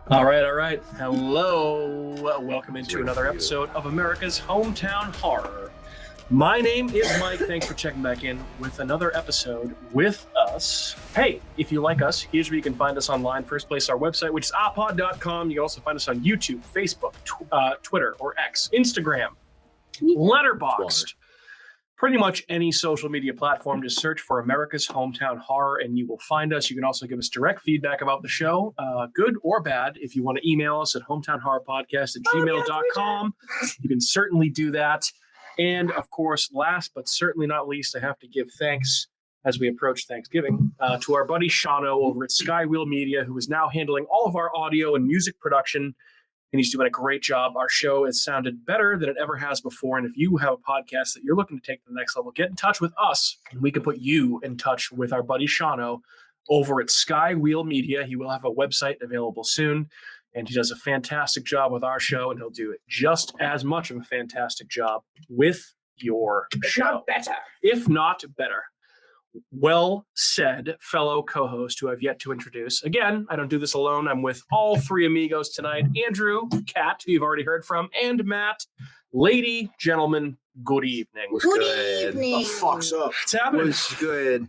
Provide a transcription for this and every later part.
All right. Hello. Welcome into another episode of America's Hometown Horror. My name is Mike. Thanks for checking back in with another episode with us. Hey, if you like us, here's where you can find us online. First place, our website, which is ahpod.com. You can also find us on YouTube, Facebook, Twitter, or X, Instagram, Letterboxd. Pretty much any social media platform, just search for America's Hometown Horror and you will find us. You can also give us direct feedback about the show, good or bad. If you want to email us at hometownhorrorpodcast@gmail.com, you can certainly do that. And of course, last but certainly not least, I have to give thanks as we approach Thanksgiving to our buddy Shaun over at Skywheel Media, who is now handling all of our audio and music production. And he's doing a great job. Our show has sounded better than it ever has before. And if you have a podcast that you're looking to take to the next level, get in touch with us and we can put you in touch with our buddy Shaun over at Skywheel Media. He will have a website available soon, and he does a fantastic job with our show, and he'll do it just as much of a fantastic job with your show. If not better. Well said, fellow co-host who I've yet to introduce. Again, I don't do this alone. I'm with all three amigos tonight. Andrew, Kat, who you've already heard from, and Matt. Lady, gentlemen, good evening. Good evening. The fuck's up? What's happening? What's good?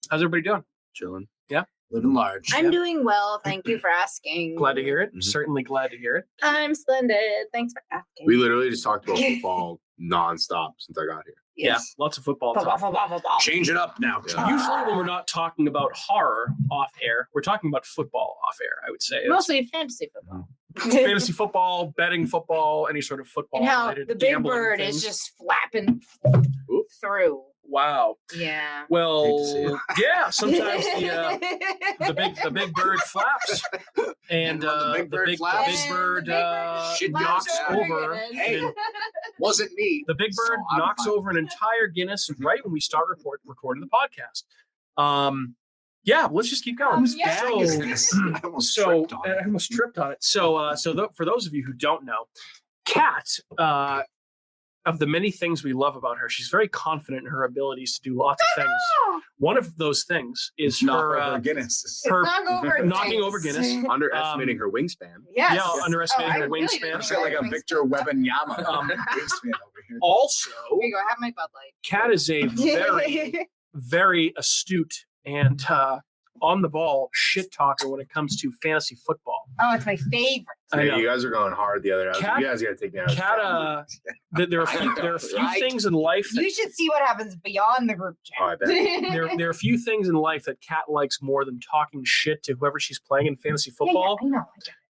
How's everybody doing? Chilling. Yeah? Living large. I'm doing well. Thank you for asking. Glad to hear it. Mm-hmm. Certainly glad to hear it. I'm splendid. Thanks for asking. We literally just talked about football nonstop since I got here. Yes. Yeah, lots of football talk. Change it up now. Yeah. Usually when we're not talking about horror off air, we're talking about football off air, I would say. It's Mostly fantasy football. fantasy football, betting football, any sort of football And how related the big gambling bird things. is just flapping through. Wow. Yeah. Well, yeah, sometimes the big bird flaps and And when the big bird flaps, big bird shit knocks knocks over. Hey. and Wasn't me. the big bird So I'm knocks fine. over an entire Guinness right when we start recording the podcast. Yeah, let's just keep going. Yeah. I almost tripped on it. I almost tripped on it. So for those of you who don't know, Kat, of the many things we love about her, she's very confident in her abilities to do lots of things. One of those things is Knock her over Guinness. her Knock over knocking things. over Guinness. Underestimating her wingspan. Yes. Yeah, underestimating Oh, her I really wingspan. didn't She's got like a Wingspan. Victor Wembanyama wingspan over here. Also, Here you go. Have my Bud Light. Kat is a very, very astute and on the ball shit talker when it comes to fantasy football. Oh, it's my favorite. I know. You guys are going hard the other day. Kat- You guys got to take me out. Kat, there are a few Right. things in life that You should see what happens beyond the group chat. Oh, I bet. there are a few things in life that Kat likes more than talking shit to whoever she's playing in fantasy football, I know.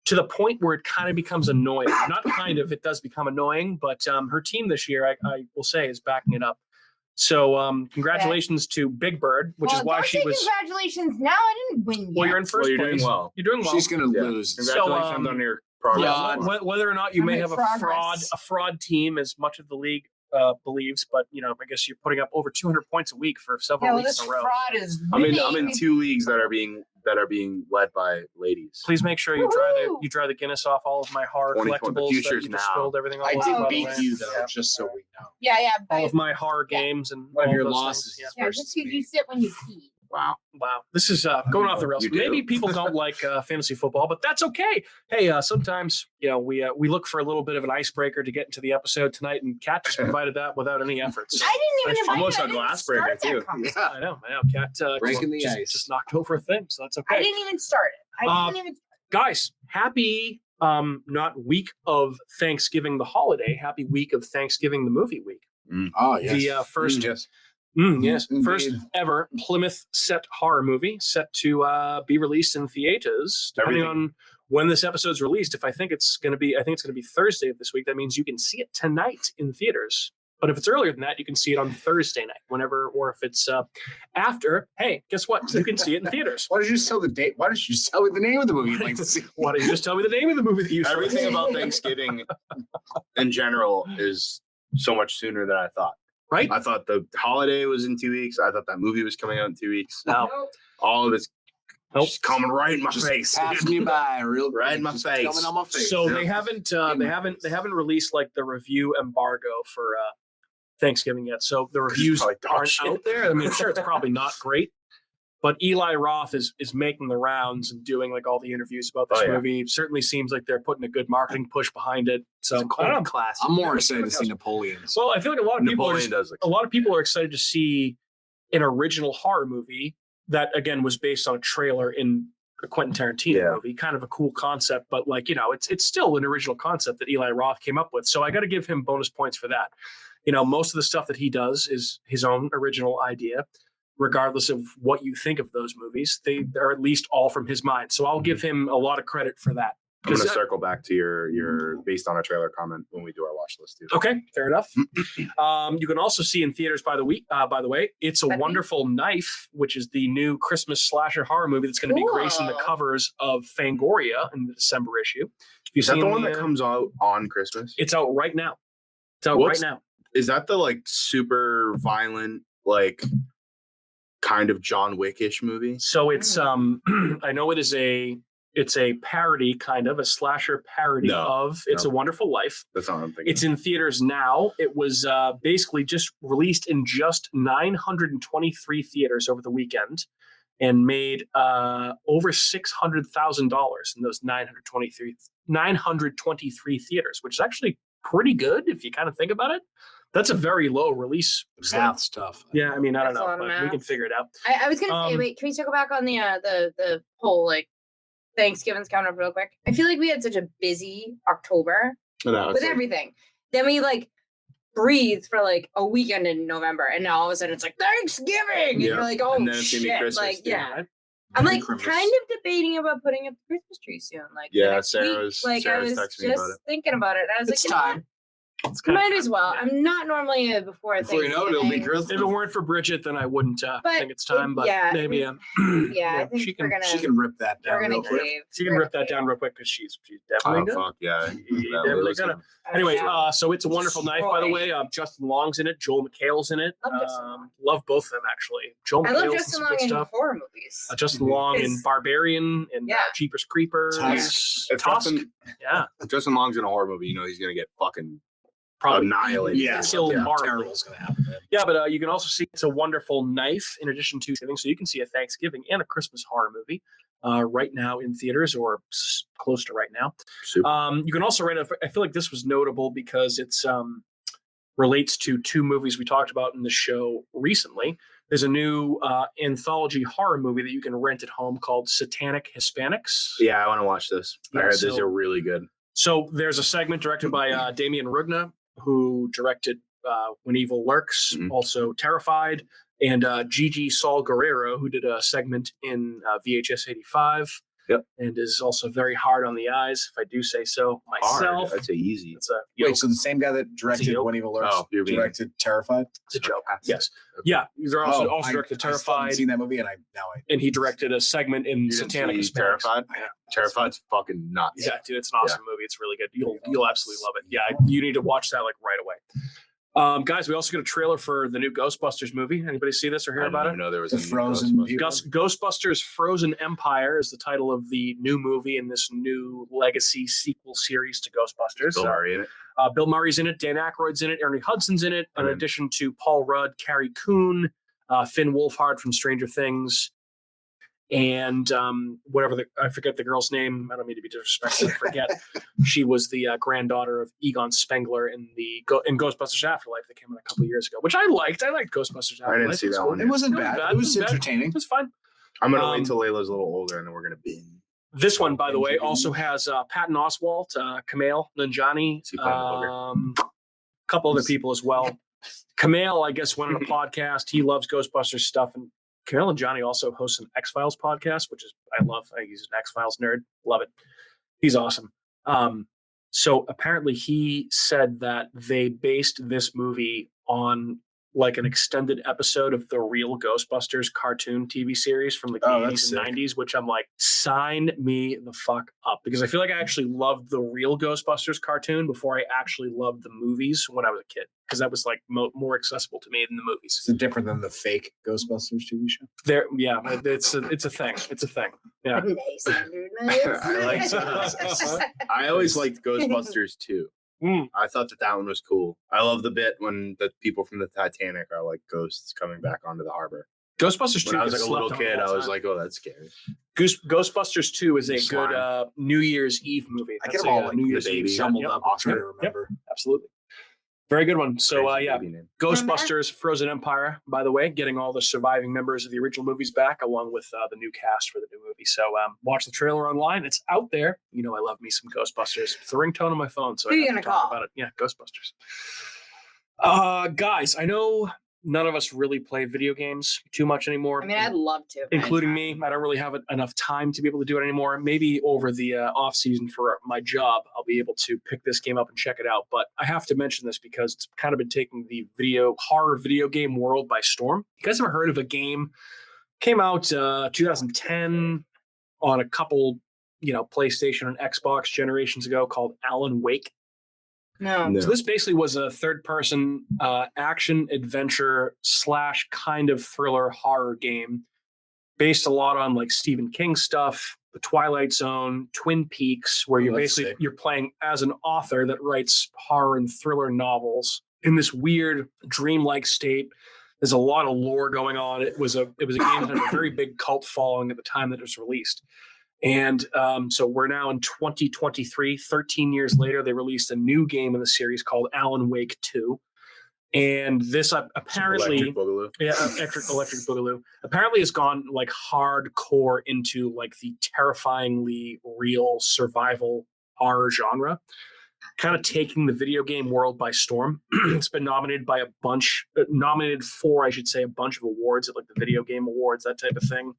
to the point where it kind of becomes annoying. Not kind of, it does become annoying, but her team this year, I will say, is backing it up. So congratulations to Big Bird, which is why don't she say was. Congratulations! Now I didn't win yet. Well, you're in first Well, you're place. doing well. You're doing well. She's gonna Yeah. lose. Congratulations So, on your progress. Yeah. Whether or not you I'm may in have progress. a fraud team, as much of the league believes, but I guess you're putting up over 200 points a week for several Yeah, well, weeks this in a row. fraud is I'm in winning. 2 leagues that are being led by ladies. Please make sure you dry the Guinness off all of my horror 2020, the collectibles. future's that you just now. spilled everything all I over, did by the beat way. you though, Yeah. just so we know. Yeah. All of my horror games and One of all your those losses. things. Yeah, just because you sit when you pee. Wow. Wow, this is going off the rails. You do. Maybe people don't like fantasy football, but that's okay. Hey, sometimes we look for a little bit of an icebreaker to get into the episode tonight, and Kat just provided that without any effort. So I didn't even That's invite almost you. a I didn't glass start breaker, that too. conversation. I know. Kat Breaking the just, ice. just knocked over a thing, so that's okay. I didn't even start it. I didn't even. Guys, happy not week of Thanksgiving the holiday, happy week of Thanksgiving the movie week. Oh yes. The first Yes. yes, Indeed. first ever Plymouth set horror movie set to be released in theaters. Depending on when this episode's released, I think it's going to be Thursday of this week. That means you can see it tonight in theaters. But if it's earlier than that, you can see it on Thursday night, whenever, or if it's after. Hey, guess what? You can see it in theaters. Why did you tell the date? Why did you tell me the name of the movie you'd like to see? Why don't you just tell me the name of the movie that you saw? Everything about Thanksgiving in general is so much sooner than I thought. Right? I thought the holiday was in 2 weeks. I thought that movie was coming out in 2 weeks. No. Nope. All of it's Nope. just coming right in my Just face. passing me by real quick. Right in my Just face. Coming on my face. So Yeah. they haven't released like the review embargo for Thanksgiving yet. So the reviews probably dog aren't shit. out there. I mean, sure, it's probably not great, But Eli Roth is making the rounds and doing like all the interviews about this movie. Certainly seems like they're putting a good marketing push behind it. So It's a I don't know. cult classic. I'm more excited to see Napoleon. Well, I feel like a lot of people Napoleon does look a lot of people are excited to see an original horror movie that again was based on a trailer in a Quentin Tarantino movie. Kind of a cool concept, but like, you know, it's still an original concept that Eli Roth came up with. So I got to give him bonus points for that. You know, most of the stuff that he does is his own original idea. Regardless of what you think of those movies, they're at least all from his mind. So I'll give him a lot of credit for that. I'm going to circle back to your based on a trailer comment when we do our watch list too. Okay, fair enough. You can also see in theaters by the way, It's a Wonderful Knife, which is the new Christmas slasher horror movie that's going to be gracing the covers of Fangoria in the December issue. Is that the one that comes out on Christmas? It's out right now. It's out right now. Is that the like super violent, like kind of John Wick-ish movie? So it's I know it's a parody, kind of a slasher parody of It's a Wonderful Life. That's not what I'm thinking. It's in theaters now. It was basically just released in just 923 theaters over the weekend and made over $600,000 in those 923 theaters, which is actually pretty good if you kind of think about it. That's a very low release. Math stuff. Yeah, I mean, I don't That's a lot know, of but we math. can figure it out. I was gonna say, wait, can we circle back on the whole like Thanksgiving's coming up real quick? I feel like we had such a busy October with everything. Then we like breathed for like a weekend in November, and now all of a sudden it's like Thanksgiving, and you're like, oh and then it's gonna be shit, Christmas, like too, yeah. right? I'm like Christmas. kind of debating about putting up the Christmas tree soon. Like the Yeah, next Sarah's week. Like I was texting me about just it. thinking about it. And I was It's like, you know what? time. It's kind Might of as well. yeah. I'm not normally a before Before you know it, it'll be Thanksgiving. Christmas. If it weren't for Bridget, then I wouldn't think it's time. But yeah, maybe Yeah, I think she we're can gonna She can rip that we're down gonna real quick. cave. she can We're rip gonna that down cave. real quick because she's Oh definitely good. fuck yeah! Definitely gonna. Anyway, so It's a Wonderful Knife, by the Roy. way. Justin Long's in it. Joel McHale's in it. Love Justin Long. Love both of them actually. Joel I love McHale's Justin some Long good in stuff. horror movies. Justin Long in His- Barbarian and Yeah. Jeepers Creepers. Tusk. If Tusk. Yeah, Justin Long's in a horror movie, you know he's gonna get fucking probably annihilated. Yeah, Killed something horribly. terrible's gonna happen. Man. Yeah, but you can also see It's a Wonderful Knife in addition to Thanksgiving. So you can see a Thanksgiving and a Christmas horror movie right now in theaters or close to right now. Super. You can also rent it. I feel like this was notable because it's relates to two movies we talked about in the show recently. There's a new anthology horror movie that you can rent at home called Satanic Hispanics. Yeah, I want to watch this. I Yeah, heard so- these are really good. So there's a segment directed by Damien Rugna, who directed When Evil Lurks, Mhm. also Terrified, and Gigi Saul Guerrero, who did a segment in VHS 85. Yep. And is also very hard on the eyes, if I do say so myself. Hard. I'd say easy. It's a yoke. Wait, so the same guy that directed yoke. When Evil Lurks Oh, you're being- directed Terrified? It's a joke. Sarcastic. Yes. Yeah. They're also I directed still haven't Terrified, seen that movie, and I and he directed a segment in You didn't Satanic see Hispanics. Terrified? Yeah. Terrified's fucking nuts. Yeah, dude, it's an awesome movie. It's really good. You'll absolutely love it. Yeah, you need to watch that like right away. Guys, we also got a trailer for the new Ghostbusters movie. Anybody see this or hear I about didn't it? even know there was The a new Frozen Ghostbusters. people. Ghostbusters Frozen Empire is the title of the new movie in this new legacy sequel series to Ghostbusters. Bill Murray in it. Bill Murray's in it, Dan Aykroyd's in it, Ernie Hudson's in it, in Okay. addition to Paul Rudd, Carrie Coon, Finn Wolfhard from Stranger Things, and I forget the girl's name. I don't mean to be disrespectful. I forget. She was the granddaughter of Egon Spengler in in Ghostbusters Afterlife that came out a couple of years ago, which I liked. I liked Ghostbusters Afterlife. I didn't see It's that cool. one It wasn't It bad. bad. It was It wasn't bad. entertaining. It was fine. I'm gonna Um, wait till Layla's a little older and then we're gonna binge. This one, by the way, also has Patton Oswalt, Kumail Nanjiani, Is he playing the booger? a couple other people as well. Kumail, I guess, went on a podcast. He loves Ghostbusters stuff, and Kumail Nanjiani also hosts an X-Files podcast, which is I love. He's an X-Files nerd. Love it. He's awesome. So apparently, he said that they based this movie on like an extended episode of the real Ghostbusters cartoon TV series from like the Oh, 80s that's and sick. 90s, which I'm like, sign me the fuck up. Because I feel like I actually loved the real Ghostbusters cartoon before I actually loved the movies when I was a kid. Because that was like more accessible to me than the movies. Is it different than the fake Ghostbusters TV show? Yeah, it's a thing. It's a thing. Yeah. Nice, Andrew, nice. I like that. I always liked Ghostbusters too. Mm. I thought that one was cool. I love the bit when the people from the Titanic are like ghosts coming back onto the harbor. Ghostbusters 2. When I was like a gets little slept on kid, all I the was time. like, oh, that's scary. Ghostbusters 2 is a Slime. good New Year's Eve movie. I That's get them all a like New the Year's baby Eve jumbled Yep. up. I'll try to Yep. remember. Absolutely. Very good one. So, Crazy yeah, baby name. Ghostbusters Frozen Empire, by the way, getting all the surviving members of the original movies back, along with the new cast for the new movie. So watch the trailer online. It's out there. You know I love me some Ghostbusters. It's the ringtone on my phone, so Who I you have to gonna talk call? about it. Yeah, Ghostbusters. Guys, I know none of us really play video games too much anymore. I mean, I'd love to. but including me. I don't really have enough time to be able to do it anymore. Maybe over the off season for my job, I'll be able to pick this game up and check it out. But I have to mention this because it's kind of been taking the horror video game world by storm. You guys ever heard of a game? Came out 2010 on a couple, PlayStation and Xbox generations ago called Alan Wake. No. So this basically was a third-person action adventure / kind of thriller horror game, based a lot on like Stephen King stuff, The Twilight Zone, Twin Peaks, where you're playing as an author that writes horror and thriller novels in this weird dreamlike state. There's a lot of lore going on. It was a game that had a very big cult following at the time that it was released. And so we're now in 2023, 13 years later, they released a new game in the series called Alan Wake 2. And this apparently, Electric Boogaloo. Yeah, Electric Boogaloo. Apparently has gone like hardcore into like the terrifyingly real survival horror genre, kind of taking the video game world by storm. It's been nominated for, I should say, a bunch of awards at like the Video Game Awards, that type of thing.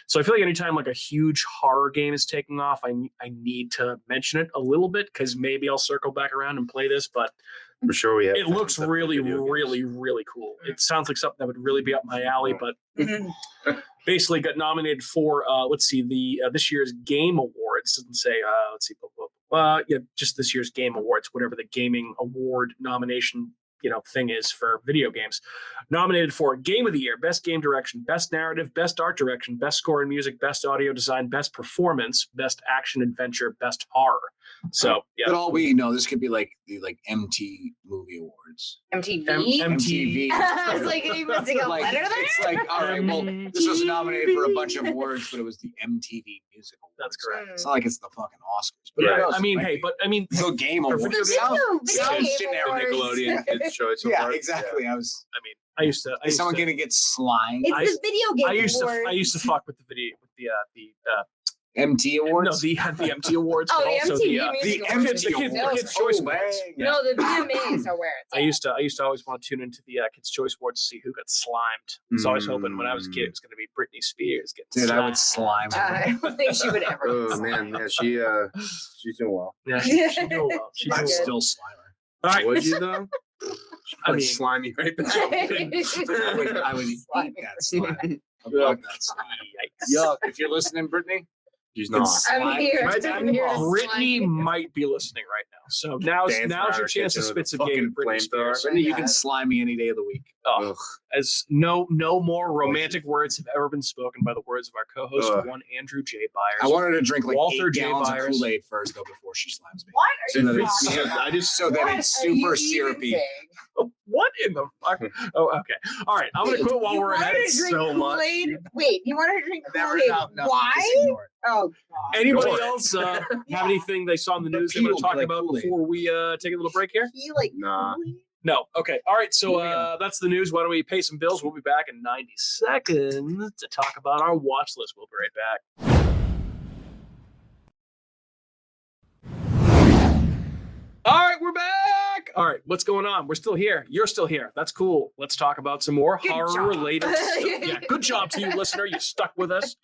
So I feel like anytime like a huge horror game is taking off, I need to mention it a little bit because maybe I'll circle back around and play this, but For sure, we have. it looks really, really, really cool. It sounds like something that would really be up my alley, but basically got nominated for, this year's Game Awards. Doesn't say, just this year's Game Awards, whatever the gaming award nomination, thing is for video games. Nominated for Game of the Year, Best Game Direction, Best Narrative, Best Art Direction, Best Score and Music, Best Audio Design, Best Performance, Best Action Adventure, Best Horror. So, yeah. But all we know, this could be like the MT Movie Awards. MTV? MTV. I was like, are you missing a letter there? It's like, all right, well, this was nominated for a bunch of awards, but it was the MTV Music Awards. That's correct. It's not like it's the fucking Oscars. But Yeah, who knows? I mean, It might hey, be. but I mean, the Game for Awards. video Sounds Game generic Awards. Nickelodeon kids show. So Yeah, far. exactly. I was. I used to. Is someone gonna get slimed? It's I- the video game I used awards. to fuck with the MT Awards. No, the MT Awards. Oh, but the also MTV the Music the Awards. MT the Kids Awards. Choice Oh, Awards. man. Yeah. No, the VMAs are where it's I used to always want to tune into the Kids Choice Awards to see who got slimed. I was always hoping when I was a kid it was going to be Britney Spears getting Dude, slimed. I would slime. I don't think she would ever. Oh man, yeah, she's doing well. Yeah, she did well. She did I'd well. still slime her. All right. Would you though? I mean, slimy right there. I would eat that slime. I'd love that slime. Yikes. Yuck. If you're listening, Brittany, She's not. I'm here. I'm here to Brittany slime. might be listening right now. So now's Dance your around her chance to kitchen spit with some a game fucking with Britney flamethrower. Spears. Brittany, you Yeah. can slime me any day of the week. Oh, Ugh. as no more romantic words have ever been spoken by the words of our co-host, Ugh. one Andrew J. Byers. I want her to drink like Walter 8 J. gallons Byers. of Kool-Aid first, though, before she slimes me. What So are that you it's- talking yeah, about? I just so that What it's are you super even syrupy. saying? Oh, what in the fuck? Oh, okay. All right. I'm gonna quit while You we're want ahead her to drink so much. Kool-Aid? Wait, you want her to drink Never- Kool-Aid? no, Why? just ignore it. Oh, God. Anybody Ignore it. else have anything they saw in the The news they want peel to talk like about Kool-Aid. before we take a little break here? He like Nah. Kool-Aid? No. Okay. All right. So Moving on. that's the news. Why don't we pay some bills? We'll be back in 90 seconds to talk about our watch list. We'll be right back. All right, we're back. All right, what's going on? We're still here. You're still here. That's cool. Let's talk about some more Good horror-related job. stuff. Yeah, good job to you, listener. You stuck with us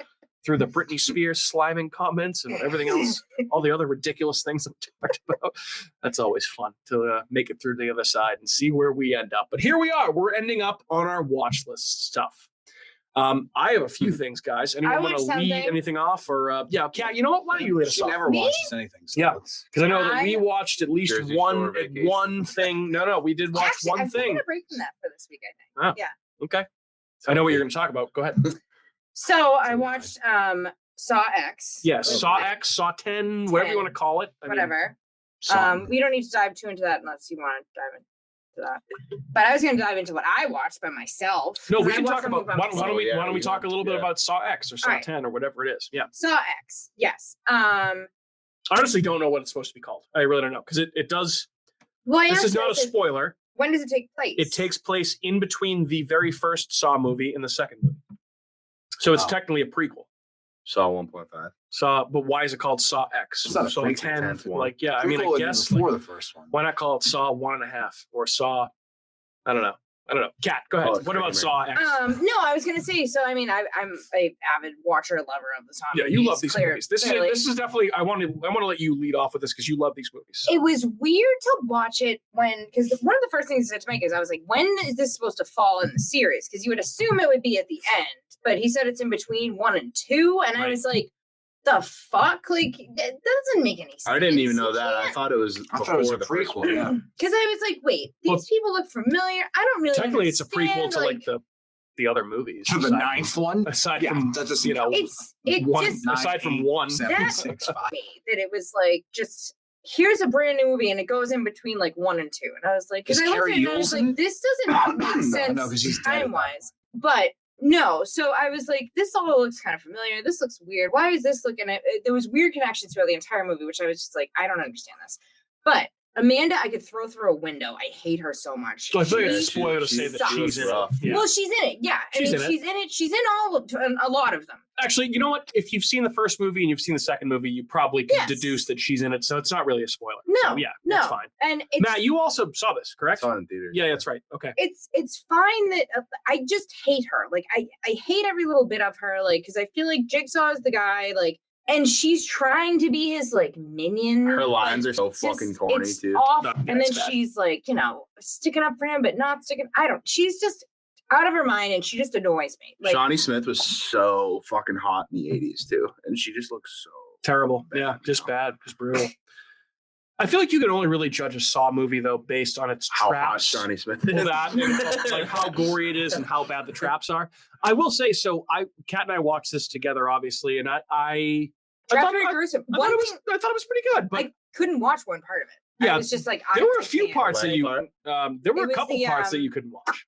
through the Britney Spears sliming comments and everything else, all the other ridiculous things that we talked about. That's always fun to make it through the other side and see where we end up. But here we are. We're ending up on our watch list stuff. I have a few things, guys. Anyone I want to watched lead something. anything off? Or Kat, you know what? Why don't you lead us She off? never Me? watches anything. So Yeah. it's- Because I know that we I- watched at least Jersey Shore vacation. one thing. No, we did watch Actually, one I'm thing. taking a break from that for this week, I think. Okay. I know what you're going to talk about. Go ahead. So I watched SawX. Yeah, with Saw my- X, Saw 10, whatever you want to call it. I mean, Whatever. Song. We don't need to dive too into that unless you want to dive into after that. But I was going to dive into what I watched by myself. No, we I can watched talk something about. by Why don't myself. we talk a little bit about SawX or Saw Alright. 10 or whatever it is? Yeah. SawX, yes. I honestly don't know what it's supposed to be called. I really don't know because it does. Well, This is not a spoiler. When does it take place? It takes place in between the very first Saw movie and the second movie, so it's technically a prequel. Saw 1.5. Saw, but why is it called SawX? It's not a Saw prequel, 10. 10th one. Like, yeah, I mean, I guess before the first one. why not call it Saw 1.5 or Saw? I don't know. Kat, go ahead. Oh, it's What about great, SawX? No, I was gonna say. So I mean, I'm a avid watcher, lover of the Saw. Yeah, you love these movies. This clearly. is definitely. I want to let you lead off with this because you love these movies. It was weird to watch it because one of the first things he said to Mike is, I was like, when is this supposed to fall in the series? Because you would assume it would be at the end, but he said it's in between 1 and 2, and I Right. was like, the fuck? Like, that doesn't make any sense. I didn't even know that. I thought it was I thought it was a the first prequel. one. Yeah. Because I was like, wait, these Well, people look familiar. I don't really Technically, it's a prequel understand, to like the other movies. To the aside ninth from- one. Aside Yeah, from that's you know it one just aside from one. 7, That- 6, 5. me that it was like just here's a brand new movie and it goes in between like 1 and 2, and I was like, because Is I looked at Carrie it and I was Yule's in like, it? this doesn't make No, sense no, 'cause he's dead at that time wise, but. No, so I was like, this all looks kind of familiar. This looks weird. Why is this looking at? There was weird connections throughout the entire movie, which I was just like, I don't understand this. But Amanda, I could throw through a window. I hate her so much. So I feel like She- it's a spoiler to say that sucks. she's in it. rough. Yeah. Well, she's in it. Yeah, I She's mean, in it. she's in it. She's in a lot of them. Actually, you know what? If you've seen the first movie and you've seen the second movie, you probably can Yes. deduce that she's in it. So it's not really a spoiler. No, So, yeah, no, that's fine. and it's Matt, you also saw this, correct? Saw it in theaters. Yeah, that's right. Okay. it's fine that I just hate her. Like I hate every little bit of her. Like because I feel like Jigsaw is the guy. Like and she's trying to be his like minion. Her lines like, are so just- fucking corny it's too. Off, No, yeah, and then it's bad. she's like, sticking up for him, but not sticking. She's just out of her mind, and she just annoys me. Like Shawnee Smith was so fucking hot in the 80s too, and she just looks so Terrible. bad Yeah, just now. bad. Just brutal. I feel like you can only really judge a Saw movie though based on its How hot traps. Shawnee Smith is. Well, that and like how gory it is and how bad the traps are. I will say so. Kat and I watched this together, obviously, and I traps thought- very gruesome. I One thought thing it was pretty good, but I couldn't watch one part of it. Yeah, I was just like, there were a few can't. parts that What you part? there were It a was couple the, parts that you couldn't watch.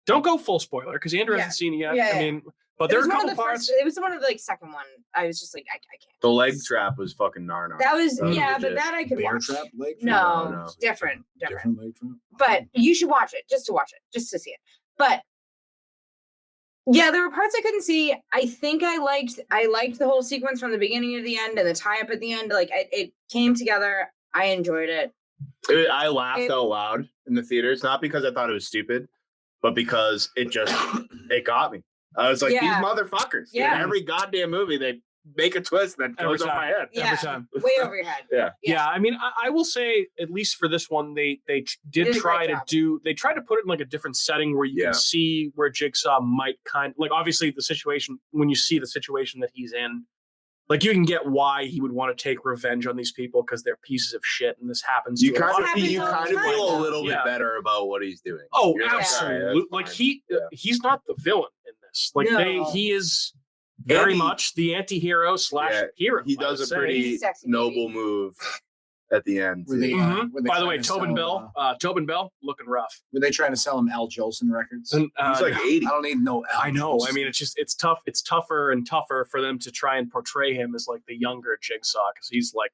Don't go full spoiler because Andrew Yeah. hasn't seen it yet. Yeah, I yeah. mean, but It there are was a one of couple the parts. first. It was one of the second one. I was just like, I can't. The leg trap was fucking nar. That was That was yeah, but legit. that I could Bear watch. trap leg? No, No. different. Different leg trap? But you should watch it just to watch it, just to see it. But yeah, there were parts I couldn't see. I think I liked the whole sequence from the beginning to the end and the tie up at the end. Like it came together. I enjoyed it. I laughed It- out loud in the theaters, not because I thought it was stupid, but because it got me. I was like, Yeah. these motherfuckers. Yeah. In every goddamn movie, they make a twist that Every goes over time. my head. Yeah. Every time. Way over your head. Yeah. Yeah, I mean, I will say at least for this one, they They did did a try great to job. they tried to put it in like a different setting where you Yeah. can see where Jigsaw might like obviously the situation when you see the situation that he's in, like you can get why he would want to take revenge on these people because they're pieces of shit and this happens. You to a kind lot of of happens feel, people. all the time, a though. little Yeah. bit better about what he's doing. Oh, You're like, absolutely! "Alright, that's Like fine." Yeah. he's not the villain in this. Like No. he is very And he- much the anti-hero slash Yeah, hero. He I does would a say. pretty He's a sexy noble baby. move at the end. Were they, too. Mhm. were they By the way, trying to Tobin sell, Bell, Tobin Bell, looking rough. were they trying to sell him Al Jolson records? And, He's like 80. I don't need no Al I know. I Jolson. mean, it's tough. It's tougher and tougher for them to try and portray him as like the younger Jigsaw because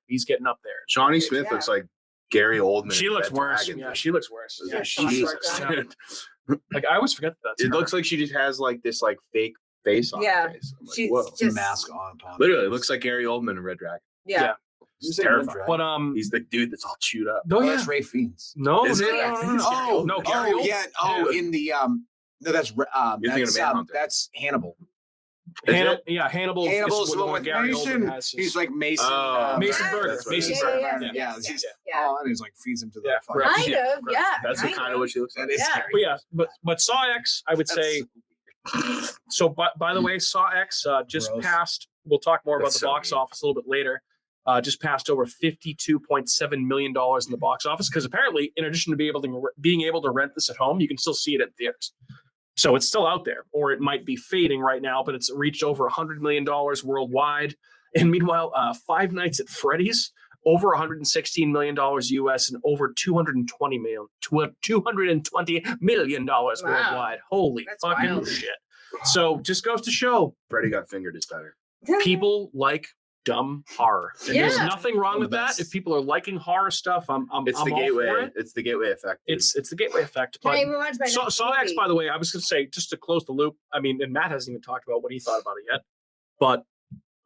he's getting up there. Shawnee Smith Yeah. looks like Gary Oldman. She in looks Red worse. Dragon. Yeah, she looks worse. Yeah, Yeah, so much Jesus. worse. Yeah. Like I always forget that. It looks like she just has like this like fake face on Yeah. her face. I'm like, She's whoa. just mask on. Literally, it looks like Gary Oldman in Red Dragon. yeah. It's terrifying. But He's the dude that's all chewed up. no, Oh, yeah, that's Ray Fiennes. no, Is no, it? no, no, no, Oh, no, Gary oh Oldman. yeah. Oh, in the no, that's You're thinking of Manhunter. that's Hannibal. Is Hannibal, it? yeah, Hannibal. Hannibal's is the one with Gary Mason. Oldman has. He's like Mason. Oh, Mason Burger. That's what it Mason is. Burger. Yeah, Yeah. he's- Yeah. Oh, and he's like feeds him to the Yeah, fucking. correct. Kind Yeah, of, yeah. That's kind of what she looks like. That is Yeah. scary. But yeah, but SawX, I would say. So, by the way, SawX just Gross. passed. We'll talk more about That's the so box mean. office a little bit later. Just passed over $52.7 million in the box office because apparently, in addition to being able to rent this at home, you can still see it in theaters. So it's still out there, or it might be fading right now, but it's reached over $100 million worldwide. And meanwhile, Five Nights at Freddy's over $116 million US and over $220 million worldwide. Holy That's fucking wild. shit. So just goes to show Freddy Got Fingered is better. people like dumb horror. And there's Yeah. nothing wrong One with of the that. best. If people are liking horror stuff, I'm It's the all gateway. for it. It's the gateway effect. dude. It's the gateway effect. Can But I even watch my next SawX, movie? by the way, I was going to say, just to close the loop, I mean, and Matt hasn't even talked about what he thought about it yet, but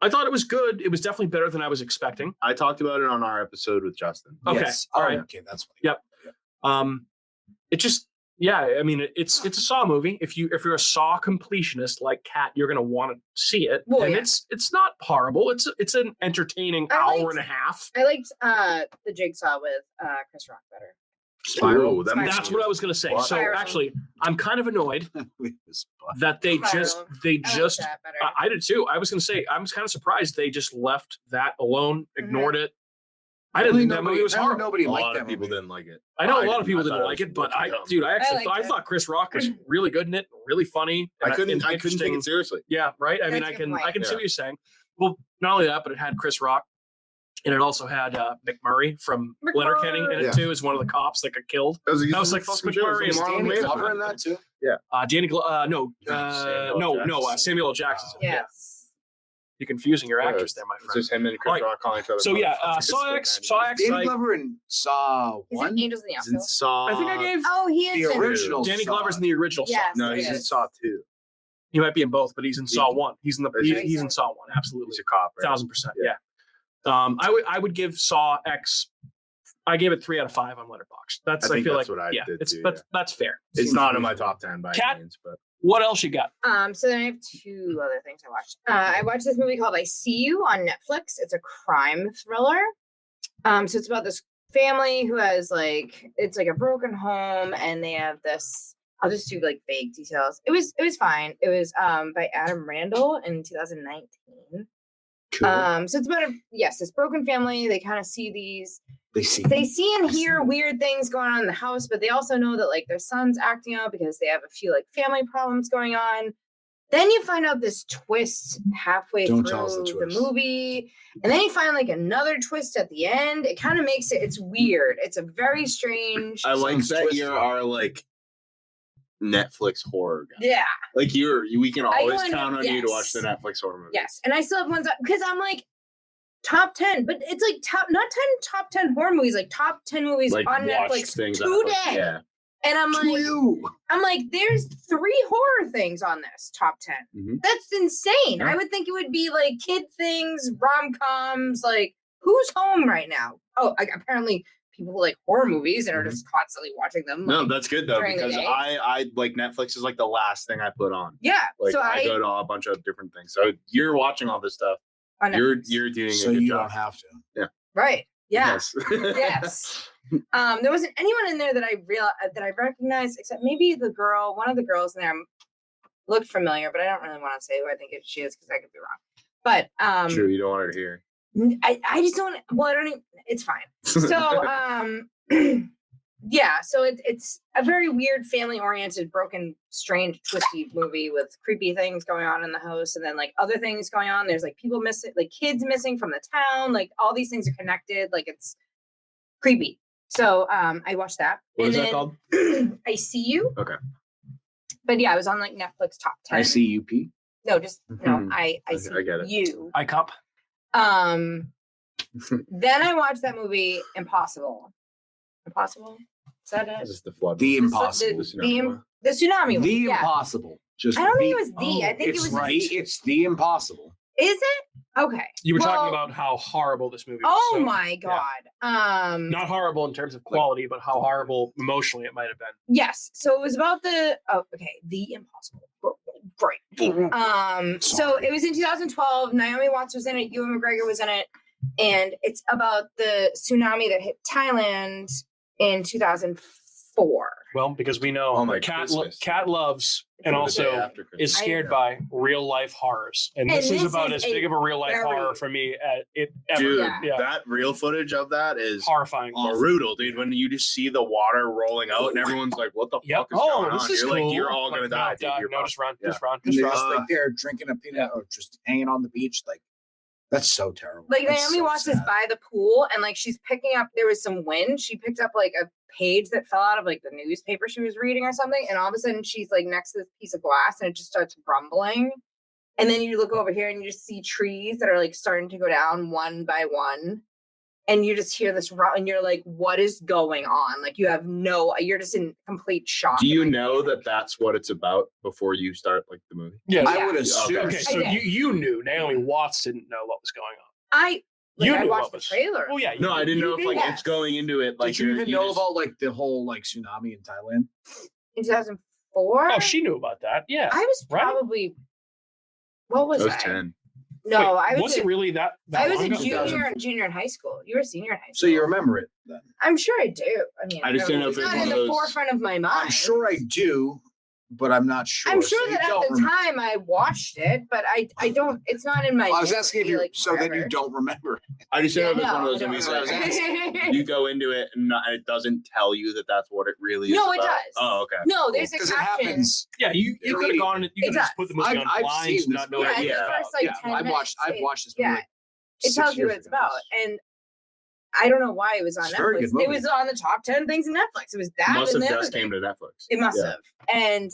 I thought it was good. It was definitely better than I was expecting. I talked about it on our episode with Justin. Okay. Yes. All Oh, right. okay, that's funny. Yep. It just, yeah, I mean, it's a Saw movie. If you're a Saw completionist like Kat, you're going to want to see it. Well, and yeah. it's not horrible. It's an entertaining I hour liked- and a half. I liked the Jigsaw with Chris Rock better. Spiral. That Spiral. makes That's what I was going to say. What? So Spiral. actually, I'm kind of annoyed It was fun. that they Spiral. just I liked that better. I did too. I was going to say, I was kind of surprised they just left that alone, ignored it. I didn't think that movie was horrible. Nobody a liked lot that of people movie. didn't like it. I know I a lot of people didn't. I didn't thought like it it, was but I fucking dumb. actually liked I it. thought Chris Rock was really good in it, really funny. I and couldn't take interesting. it seriously. Yeah, right. I mean, That's I a good can point. see Yeah. what you're saying. Well, not only that, but it had Chris Rock, and it also had McMurray from Letterkenny in it Yeah. too, as one of the cops that got killed. That was like fuck McMurray Was and Danny Amazing. Glover in that too? Samuel L. Jackson. Yes. You're confusing your Yeah, actors there, my It's friend. just him and Chris All right. Rock calling each other. So yeah, motherfuckers. SawX, Danny like, Glover in Saw Is one. it Angels in the He's in Outfield? Saw. I think I gave Oh, he is The in- original. Danny Saw. Glover's in the original Saw. Yes. No, he's in Yes. Saw 2. He might be in both, but he's in Saw 1. He's in the Is he's, he? he's in Saw 1, absolutely. He's a cop, right? 1,000%. Yeah. Yeah. I would give Saw X. I gave it 3 out of 5 on Letterboxd. I I think feel that's like what I yeah, did it's too, that's fair. It's not in my top 10 by Cat? any means, but What else you got? So then I have two other things I watched. I watched this movie called I See You on Netflix. It's a crime thriller. So it's about this family who has it's like a broken home, and they have this. I'll just do like vague details. It was fine. It was by Adam Randall in 2019. So it's about this broken family. They kind of see They see. they see and hear weird things going on in the house, but they also know that their son's acting out because they have a few family problems going on. Then you find out this twist halfway Don't through tell us the the twist. movie, and then you find another twist at the end. It kind of makes it's weird. It's a very strange. I like Sounds that twisted. you're our Netflix horror guy. Yeah. We can always go into- count on you to yes. watch the Netflix horror movie. Yes, and I still have ones because I'm top 10, but it's top 10 horror movies, top 10 movies Like on watch Netflix things on Netflix. today. Yeah. And I'm like, there's 3 horror things on this top 10. Mhm. That's insane. Yeah. I would think it would be kid things, rom-coms, who's home right now? Oh, apparently people like horror movies and are just constantly watching them. No, that's good though, during the because day. I Netflix is the last thing I put on. Yeah. So I go to a bunch of different things. So you're watching all this stuff. on You're Netflix. doing So a good you job. don't have to. Right. Yeah. Yes. Yes. There wasn't anyone in there that I recognized, except maybe one of the girls in there looked familiar, but I don't really want to say who I think she is because I could be wrong. But True, you don't want her to hear. I just don't. Well, I don't even. It's fine. So yeah. So it's a very weird, family-oriented, broken, strange, twisty movie with creepy things going on in the house, and then other things going on. There's people missing, kids missing from the town. All these things are connected. It's creepy. So I watched that. What And is that then called? I See You. Okay. But yeah, I was on Netflix top 10. I see you, P. No, just no. I I see get it. you. iCup. Then I watched that movie Impossible. Impossible? Is that it? This is the flood. The one. Impossible. The tsunami one. The tsunami one. The yeah. Impossible. Just I don't think the- it was the. I think it it's was. right. It's the Impossible. Is it? Okay. You were talking Well, about how horrible this movie was. Oh so- my god. Not horrible in terms of quality, but how horrible emotionally it might have been. Yes. So it was about the. Oh, okay. The Impossible. Great. So Sorry. it was in 2012. Naomi Watts was in it. Ewan McGregor was in it, and it's about the tsunami that hit Thailand in 2004. Well, because we know Oh my Cat Christmas. loves and The day also after Christmas. is scared know. by real life horrors, and this is about as big of a real life very- horror for me as it ever. Dude, Yeah. that real footage of that is Horrifying. brutal, dude. When you just see the water rolling out and everyone's like, "What the Yep. fuck is Oh, going this on?" is You're cool. like, "You're all gonna Like, die, no, dude. You're no, just run, Yeah. just run, And just they're run. just there drinking a peanut or just hanging on the beach, That's so terrible. Like That's Naomi so watched this sad. by the pool, and like she's picking up. There was some wind. She picked up like a page that fell out of like the newspaper she was reading or something, and all of a sudden she's like next to this piece of glass, and it just starts rumbling. And then you look over here, and you just see trees that are like starting to go down one by one, and you just hear this and you're like, "What is going on?" Like you're just in complete shock. Do you and, know that that's what it's about before you start like the movie? Yeah. I would assume. Okay, so I did. you knew Naomi Watts didn't know what was going on. I You I knew watched what the was. trailer. Oh yeah. No, I didn't know if like Yes. it's going into it. Like Did you even know just- about like the whole like tsunami in Thailand? In 2004. Oh, she knew about that. Yeah. I was right? probably. What was I was I? 10. No, Wait, I was it really that? I was long a ago? junior in high school. You were a senior in high So school. you remember it then? I'm sure I do. I mean, I just didn't know if it's it was not one in of the those- forefront of my mind. I'm sure I do, but I'm not sure. I'm sure So that you at don't the remember. time I watched it, but I don't. It's not in my. Well, I was memory, asking if you, like, so then you forever. don't remember. I just didn't know if it's one of I those don't movies remember. that you go into it and it doesn't tell you that that's what it really is. No, it about. does. Oh, okay. No, there's a Because it caption. happens. Yeah, you It could have really- gone. You it could have just does. put the movie on I've blinds seen and this not know movie. what it Yeah, was the about. first, like, yeah, 10 I've minutes, watched this yeah, movie. It 6 tells you years what it's ago. about, and I don't know why it was on It's a very Netflix. good It movie. was on the top 10 things in Netflix. It was that. Must and have the other just thing. came to Netflix. It must Yeah. have. And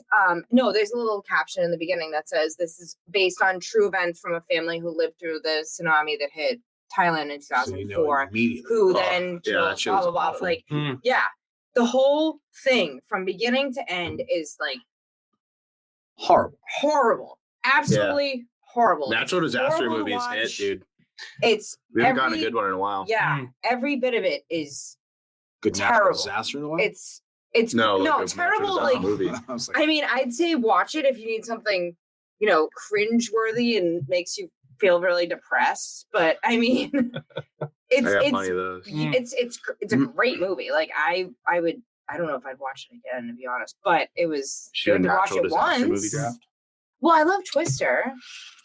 no, there's a little caption in the beginning that says this is based on true events from a family who lived through the tsunami that hit Thailand in So you know 2004. immediately. Who Oh, then yeah, killed that shit blah was blah blah. awful. Like, Mm. yeah, the whole thing from beginning to end is like Horrible. horrible, absolutely horrible. Natural disaster Horrible to movies hit, watch. dude. It's We haven't gotten a every- good one in a while. Yeah, Mm. every bit of it is. Good natural Terrible. disaster in a while. It's No, like a natural terrible. disaster Like movie. I was like, I mean, I'd say watch it if you need something, cringeworthy and makes you feel really depressed. But I mean, it's I got it's plenty of those. Mm. it's a great movie. Like I don't know if I'd watch it again, to be honest, but it was Should a good to watch natural it disaster once. movie draft? Well, I love Twister.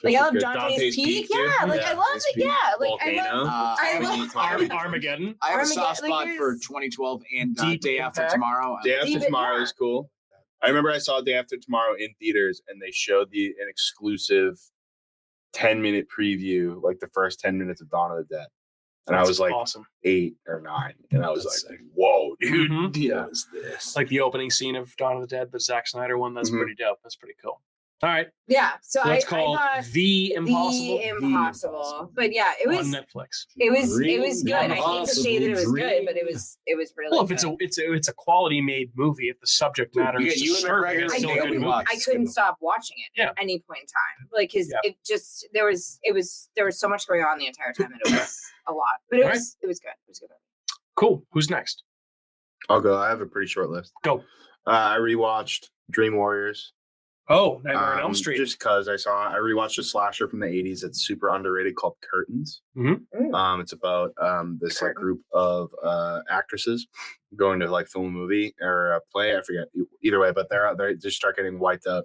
Like I love Good. Dante's Peak. too? Yeah, like I love Dante's it. Peak. Yeah, like I Volcano. love. I love Armageddon. I have a Armageddon, soft like, spot for there's- 2012 and Deep Day After Impact. Tomorrow. Day After Even- Tomorrow yeah. is cool. I remember I saw Day After Tomorrow in theaters, and they showed an exclusive 10-minute preview, like the first 10 minutes of Dawn of the Dead. And I That's was like awesome. 8 or 9, and I was That's like, "Whoa, dude!" Mhm. Yeah, what is this? Like the opening scene of Dawn of the Dead, the Zack Snyder one. That's Mhm. pretty dope. That's pretty cool. All right, Yeah, so so that's I called thought The Impossible The Impossible. But yeah, it on was Netflix. it was Dream good. I hate to say that it was impossible good, but it was really Well, if good. it's a quality made movie, if the subject matter You is get you and disturbing, McGregor it's I still a and good couldn't, movie. watch. I couldn't stop watching it Yeah. at any point in time. Like his Yeah. it just there was so much going on the entire time and it was a lot. But it Right. was good. It was good. Cool. Who's next? I'll go. I have a pretty short list. Go. I rewatched Dream Warriors. Oh, Nightmare on Elm Street. Just because I rewatched a slasher from the 80s that's super underrated called Curtains. Mhm. It's about this like Curtain. group of actresses going to like film a movie or a play. I forget either way, but they just start getting wiped out.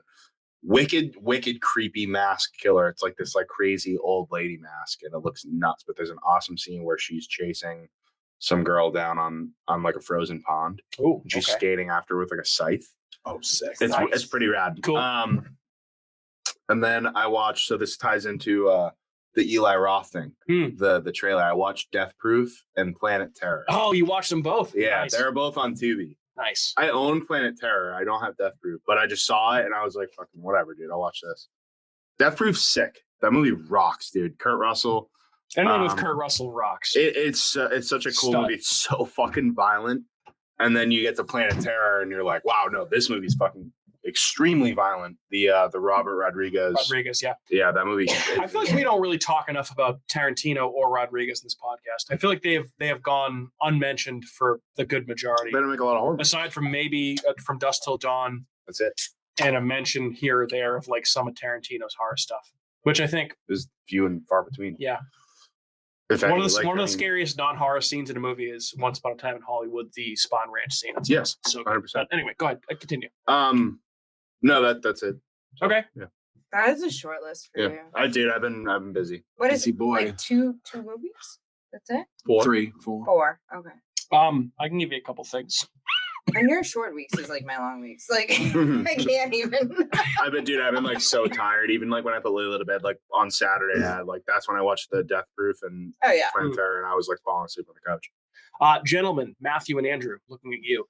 Wicked, creepy mask killer. It's like this like crazy old lady mask, and it looks nuts. But there's an awesome scene where she's chasing some girl down on like a frozen pond. Oh, And she's okay. skating after with like a scythe. Oh, sick. It's Nice. it's pretty rad. Cool. And then I watched. So this ties into the Eli Roth thing. Hmm. The trailer. I watched Death Proof and Planet Terror. Oh, you watched them both? Yeah, Nice. they're both on Tubi. Nice. I own Planet Terror. I don't have Death Proof, but I just saw it and I was like, "Fucking whatever, dude. I'll watch this." Death Proof's sick. That movie rocks, dude. Kurt Russell. Anything with Um, Kurt Russell rocks. It's such a cool Stud. movie. It's so fucking violent. And then you get to Planet Terror and you're like, "Wow, no, this movie's fucking extremely violent." The Robert Rodriguez. Yeah. Yeah, that movie. I feel like we don't really talk enough about Tarantino or Rodriguez in this podcast. I feel like they have gone unmentioned for the good majority, Better make a lot of horror movies. aside from maybe From Dusk Till Dawn That's it. and a mention here or there of like some of Tarantino's horror stuff, which I think, There's few and far between. yeah, If one any, of the like, one I of the mean, scariest non-horror scenes in a movie is Once Upon a Time in Hollywood, the Spawn Ranch scene. It's Yes, so good. 100%. But anyway, go ahead, continue. No, that's it. Okay. Yeah. That is a short list for Yeah. you. I did. I've been busy. What is Busy boy. like two movies? That's it? 3, 4. 4. Okay. I can give you a couple things. And your short weeks is like my long weeks. Like I can't even. I've been like so tired. Even like when I put Lila to bed, like on Saturday, that's when I watched the Death Proof and Fangoria, and I was like falling asleep on the couch. Gentlemen, Matthew and Andrew, looking at you.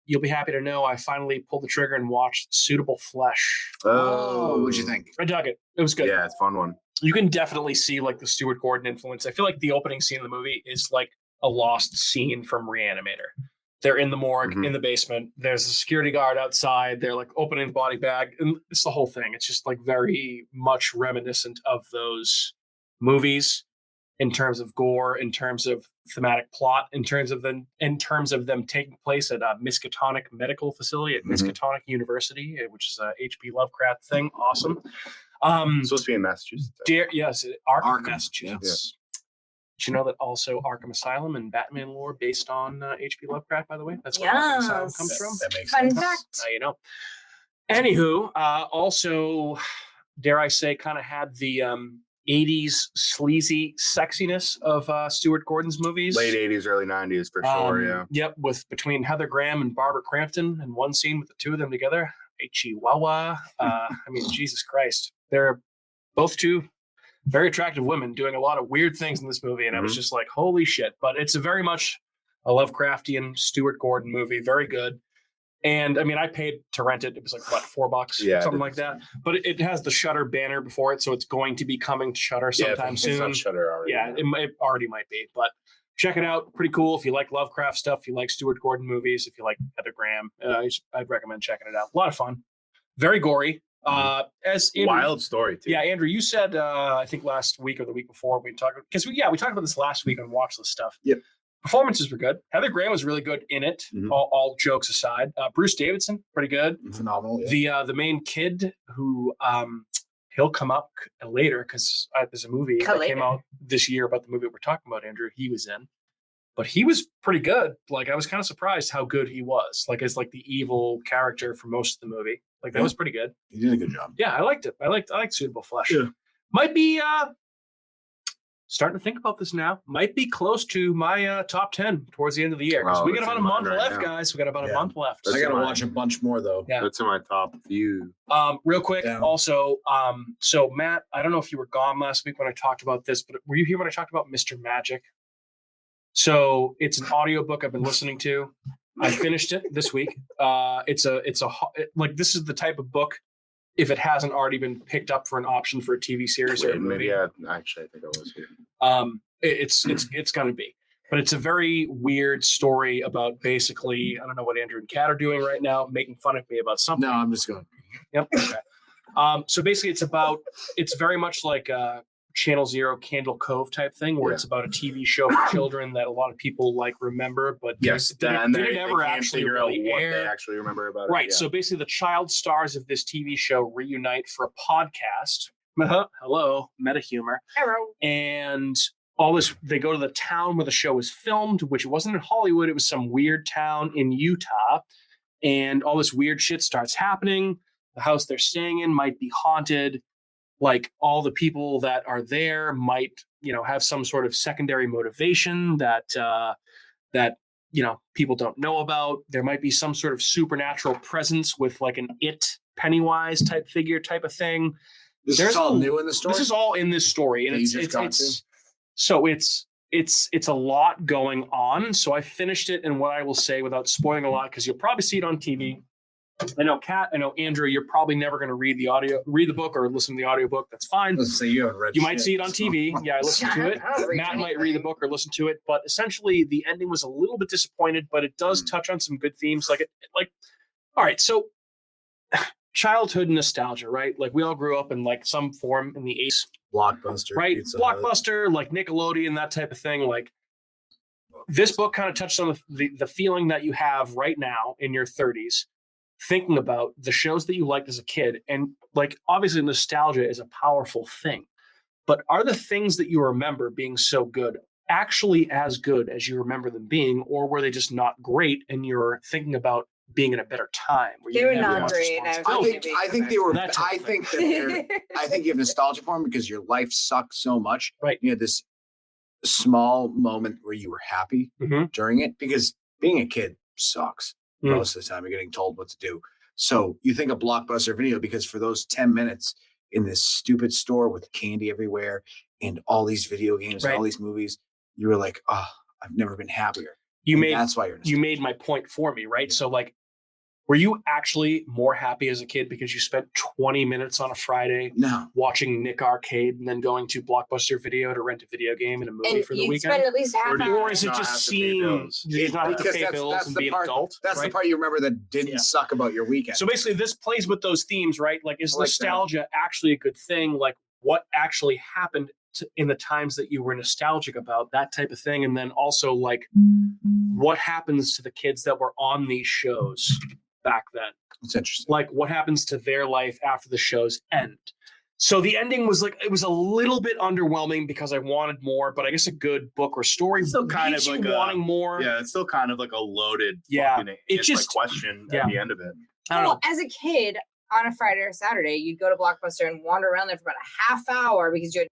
You'll be happy to know I finally pulled the trigger and watched Suitable Flesh. Oh, what'd you think? I dug it. It was good. Yeah, it's a fun one. You can definitely see like the Stuart Gordon influence. I feel like the opening scene of the movie is like a lost scene from Reanimator. They're in the morgue, in the basement. There's a security guard outside. They're like opening the body bag. And it's the whole thing. It's just like very much reminiscent of those movies in terms of gore, in terms of thematic plot, in terms of them taking place at a Miskatonic Medical Facility at Miskatonic University, which is a H.P. Lovecraft thing. Awesome. Supposed to be in Massachusetts. Yes, Arkham, Yeah. Massachusetts. Did you know that also Arkham Asylum and Batman lore based on H.P. Lovecraft, by the way? That's where Arkham Asylum comes from. That makes Fun sense. fact. Now you know. Anywho, also, dare I say, kind of had the 80s sleazy sexiness of Stuart Gordon's movies. Late 80s, early 90s for sure, yeah. Yep, between Heather Graham and Barbara Crampton in one scene with the two of them together. Hey, Chihuahua. I mean, Jesus Christ. They're both two very attractive women doing a lot of weird things in this movie, and I was just like, holy shit. But it's a very much a Lovecraftian Stuart Gordon movie, very good. And I mean, I paid to rent it. It was like, what, $4? Something like that. But it has the Shudder banner before it, so it's going to be coming to Shudder sometime soon. It's on Shudder already. Yeah, it already might be. But check it out. Pretty cool. If you like Lovecraft stuff, if you like Stuart Gordon movies, if you like Heather Graham, I'd recommend checking it out. A lot of fun. Very gory. As Andrew, wild story too. Yeah, Andrew, you said I think last week or the week before we talked we talked about this last week on Watch List stuff. Yep. Performances were good. Heather Graham was really good in it. All jokes aside, Bruce Davidson pretty good. Phenomenal. Yeah. The main kid who he'll come up later because there's a movie that came out this year about the movie we're talking about. Andrew, he was in. But he was pretty good. Like I was kind of surprised how good he was. Like as like the evil character for most of the movie. Like that was pretty good. He did a good job. Yeah, I liked it. I liked Suitable Flesh. Yeah. Might be starting to think about this now. Might be close to my top 10 towards the end of the year. Because we got about a month left, guys. We got about a month left. I gotta watch a bunch more though. Yeah. That's in my top few. Real quick, also, so Matt, I don't know if you were gone last week when I talked about this, but were you here when I talked about Mr. Magic? So it's an audiobook I've been listening to. I finished it this week. This is the type of book, if it hasn't already been picked up for an option for a TV series or a movie. Maybe I think I was here. It's going to be. But it's a very weird story about basically, I don't know what Andrew and Kat are doing right now, making fun of me about something. No, I'm just going. Yep. Okay. So basically it's very much like Channel Zero Candle Cove type thing where it's about a TV show for children that a lot of people like remember, but didn't ever actually really air. They actually remember about it. Right. So basically the child stars of this TV show reunite for a podcast. Hello, meta humor. Hello. And all this, they go to the town where the show was filmed, which wasn't in Hollywood. It was some weird town in Utah. And all this weird shit starts happening. The house they're staying in might be haunted. Like all the people that are there might, have some sort of secondary motivation that people don't know about. There might be some sort of supernatural presence with like an Pennywise type figure type of thing. This is all new in the story. This is all in this story, and it's a lot going on. So I finished it, and what I will say without spoiling a lot, because you'll probably see it on TV. I know Kat, I know Andrew, you're probably never going to read the book or listen to the audiobook. That's fine. Let's say you haven't read You might see it on TV. Yeah, I listened to it. Matt might read the book or listen to it. But essentially, the ending was a little bit disappointed, but it does touch on some good themes. All right, so childhood nostalgia, right? Like we all grew up in like some form in the 80s. Blockbuster. Right? Pizza Blockbuster, like Nickelodeon, that type of thing. Like this book kind of touched on the feeling that you have right now in your 30s. Thinking about the shows that you liked as a kid. And like, obviously nostalgia is a powerful thing, but are the things that you remember being so good actually as good as you remember them being, or were they just not great and you're thinking about being in a better time? Where they were not great. I think they were. I think you have nostalgia for them because your life sucked so much. Right. You had this small moment where you were happy during it, because being a kid sucks. most of the time. You're getting told what to do. So you think of Blockbuster Video because for those 10 minutes in this stupid store with candy everywhere and all these video games and all these movies, you were like, oh, I've never been happier. That's why you made my point for me, right? Yeah. So like, were you actually more happy as a kid because you spent 20 minutes on a Friday watching Nick Arcade and then going to Blockbuster Video to rent a video game and a movie for the weekend? Spend at least half hour. Or is it just seeing you not have to pay bills and be an adult? That's the part you remember that didn't suck about your weekend. So basically this plays with those themes, right? Like, is nostalgia actually a good thing? Like, what actually happened in the times that you were nostalgic about, that type of thing? And then also, like, what happens to the kids that were on these shows back then? It's interesting. Like, what happens to their life after the shows end? So the ending was like, it was a little bit underwhelming because I wanted more, but I guess a good book or story still kind of like wanting more. Yeah, it's still kind of like a loaded question at the end of it. I don't know. As a kid on a Friday or Saturday, you'd go to Blockbuster and wander around there for about a half hour because you had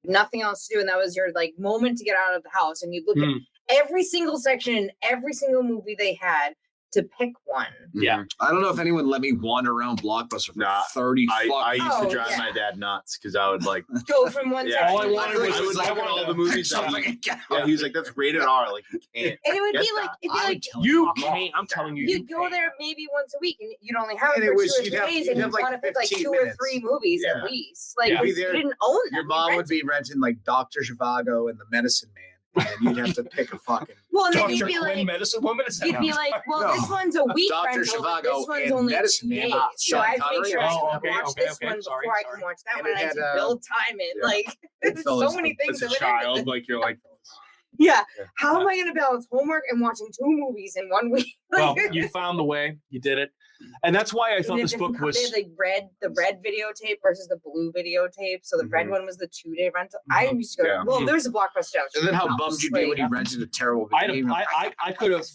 nothing else to do, and that was your like moment to get out of the house, and you'd look at every single section, every single movie they had to pick one. Yeah. I don't know if anyone let me wander around Blockbuster for 30 I used to drive my dad nuts because I would like go from one section. All I wanted was I would look at all the movies. He was like, that's rated R. Like, you can't. And it would be like, you can't. I'm telling you. You'd go there maybe once a week and you'd only have it for 2 or 3 days and you'd want to pick like 2 or 3 movies at least. Like, you didn't own them. Your mom would be renting like Dr. Zhivago and The Medicine Man. And you'd have to pick a fucking. Well, and then you'd be like, Medicine Woman. You'd be like, well, this one's a week rental. This one's only 2 days. So I make sure I watch this one before I can watch that one. And I have to build time in. Like, there's so many things. As a child, like you're like. Yeah. How am I going to balance homework and watching 2 movies in 1 week? Well, you found the way. You did it. And that's why I thought this book was. They had the red videotape versus the blue videotape. So the red one was the 2-day rental. I used to go. Well, there's a Blockbuster. And then how bummed you'd be when you rented a terrible video. I could have.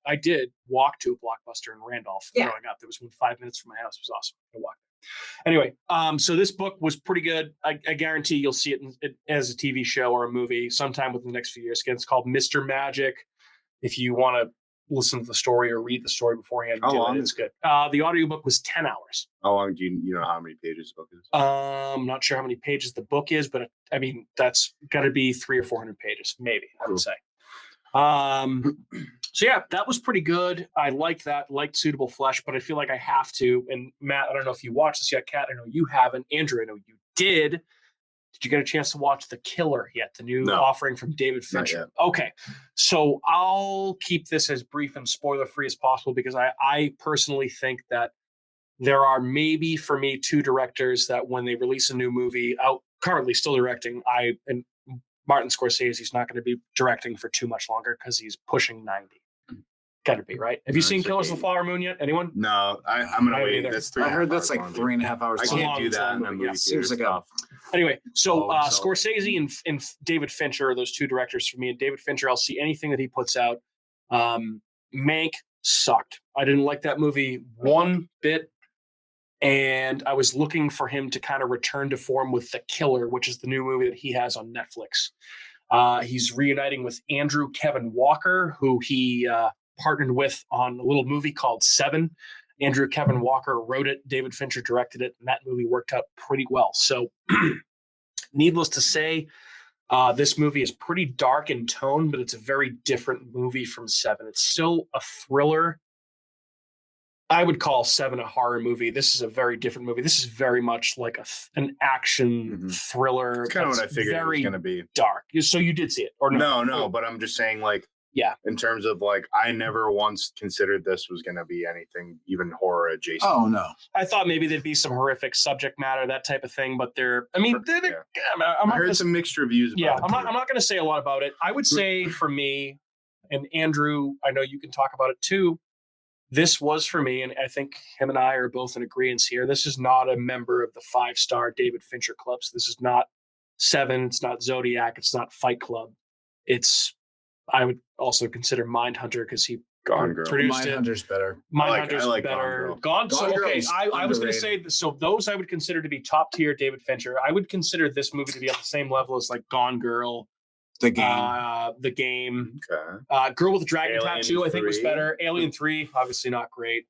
I did walk to a Blockbuster in Randolph growing up. There was 5 minutes from my house. It was awesome. I walked. Anyway, so this book was pretty good. I guarantee you'll see it as a TV show or a movie sometime within the next few years. Again, it's called Mr. Magic. If you want to listen to the story or read the story beforehand, it's good. The audiobook was 10 hours. How long do you know how many pages the book is? I'm not sure how many pages the book is, but I mean, that's got to be 300 or 400 pages, maybe, I would say. So yeah, that was pretty good. I liked that, liked Suitable Flesh, but I feel like I have to. And Matt, I don't know if you watched this yet. Kat, I know you haven't. Andrew, I know you did. Did you get a chance to watch The Killer yet? The new offering from David Fincher. Okay. So I'll keep this as brief and spoiler free as possible because I personally think that there are maybe for me 2 directors that when they release a new movie out currently still directing, and Martin Scorsese is not going to be directing for too much longer because he's pushing 90. Got to be, right? Have you seen Killers of the Flower Moon yet? Anyone? No, I'm going to wait. That's 3.5 I heard that's like 3.5 hours. I can't do that in a movie. Seems like a... Anyway, so Scorsese and David Fincher are those 2 directors for me. And David Fincher, I'll see anything that he puts out. Mank sucked. I didn't like that movie one bit. And I was looking for him to kind of return to form with The Killer, which is the new movie that he has on Netflix. He's reuniting with Andrew Kevin Walker, who he partnered with on a little movie called Seven. Andrew Kevin Walker wrote it. David Fincher directed it. And that movie worked out pretty well. So needless to say, this movie is pretty dark in tone, but it's a very different movie from Seven. It's still a thriller. I would call Seven a horror movie. This is a very different movie. This is very much like an action thriller. It's kind of what I figured it was going to be. Dark. So you did see it, or no? No, but I'm just saying, like, in terms of like, I never once considered this was going to be anything even horror adjacent. Oh no, I thought maybe there'd be some horrific subject matter, that type of thing. But I heard some mixed reviews. I'm not going to say a lot about it. I would say for me, and Andrew, I know you can talk about it too. This was for me, and I think him and I are both in agreement here. This is not a member of the 5-star David Fincher club. So this is not Seven. It's not Zodiac. It's not Fight Club. I would also consider Mindhunter because he produced it. Mindhunter's better. Mindhunter's I like better. I was going to say, so those I would consider to be top tier David Fincher. I would consider this movie to be on the same level as like Gone Girl The Game. The Game. Okay. Girl with a Dragon Alien Tattoo, I think, was 3. better. Alien 3, obviously not great.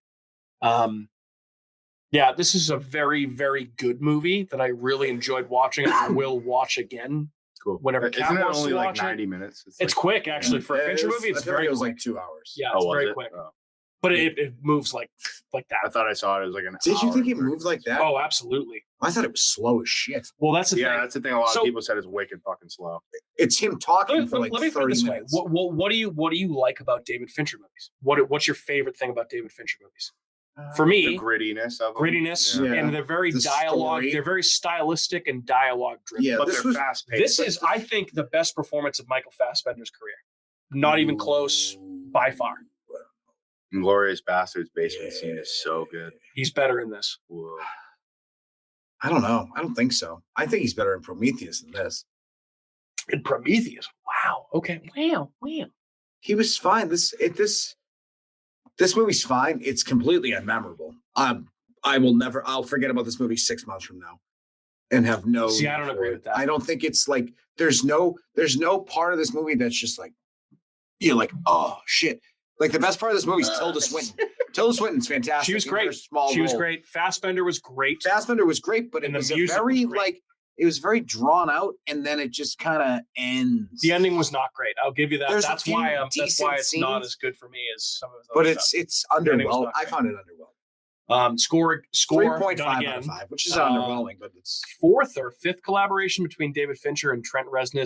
Yeah, this is a very, very good movie that I really enjoyed watching and will watch again. Cool. Whenever Kat Isn't it wants only to like watch 90 it. minutes? It's quick, actually. For a Fincher movie, it's I feel like very it was quick. like 2 hours. Yeah, it's was very it? quick. Oh. But it moves like I that. thought I saw it as like an Did you hour think it and 30 moved like that? Oh, absolutely. I thought it was slow as shit. Well, that's the Yeah, thing. that's the thing. A lot So- of people said it's wicked fucking slow. It's him talking for like Let me put it 30 this way. minutes. What do you like about David Fincher movies? What's your favorite thing about David Fincher movies? For The me, grittiness of them. grittiness, Yeah. and they're very The dialogue. story. They're very stylistic and dialogue driven. Yeah, But this they're was fast paced. This is, I think, the best performance of Michael Fassbender's career. Not even close, by far. Glorious Bastards basement scene is so good. He's better in this. Whoa. I don't know. I don't think so. I think he's better in Prometheus than this. In Prometheus. Wow. Okay. Wow. He was fine. This movie's fine. It's completely unmemorable. I'll forget about this movie 6 months from now and have no. See, I don't need for agree it. with that. I don't think it's like there's no part of this movie that's just like you're like, oh shit. Like the best part of this movie is Tilda Swinton. Tilda Swinton's fantastic. She was in her great. Small She was role. great. Fassbender was great. Fassbender was great, but And it the was music was very great. like it was very drawn out, and then it just kind of ends. The ending was not great. I'll give you that. There's a That's few why it's decent not scenes. as good for me as some of those. but it's ending was underwhelming. not I great. found it underwhelming. Score 3.5 done out again. of 5, which is Um, underwhelming, but it's Fourth or fifth collaboration between David Fincher and Trent Reznor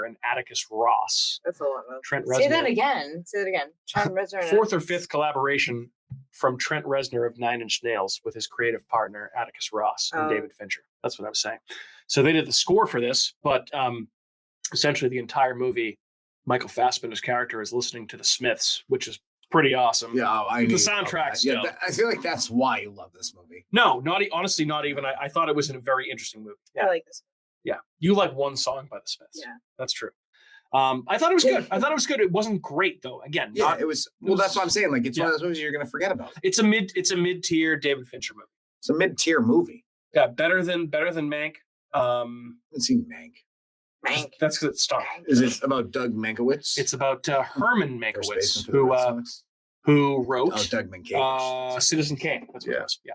and Atticus Ross. That's a lot. Trent Say that Reznor. again. Say that again. Trent Reznor. Fourth or fifth collaboration from Trent Reznor of Nine Inch Nails with his creative partner Atticus Ross and Oh. David Fincher. That's what I was saying. So they did the score for this, but essentially the entire movie, Michael Fassbender's character is listening to the Smiths, which is pretty awesome. yeah. I The knew soundtrack about that. still. I feel like that's why you love this movie. No, honestly, not even. I thought it was a very interesting movie. I like this. Yeah. You like one song by the Smiths. Yeah. That's true. I thought it was good. It wasn't great though. Again, Yeah, not, it was. Well, that's what I'm saying. Like it's Yeah. one of those movies you're gonna forget about. it's a mid-tier David Fincher movie. It's a mid-tier movie. Yeah, better than Mank. I haven't seen Mank. Mank. That's because it's Star. Is it about Doug Mankiewicz? It's about Herman First Mankiewicz, baseman for the who Red Sox? wrote Oh, Doug Mankiewicz. Citizen Kane. That's what it Yeah. was. Yeah.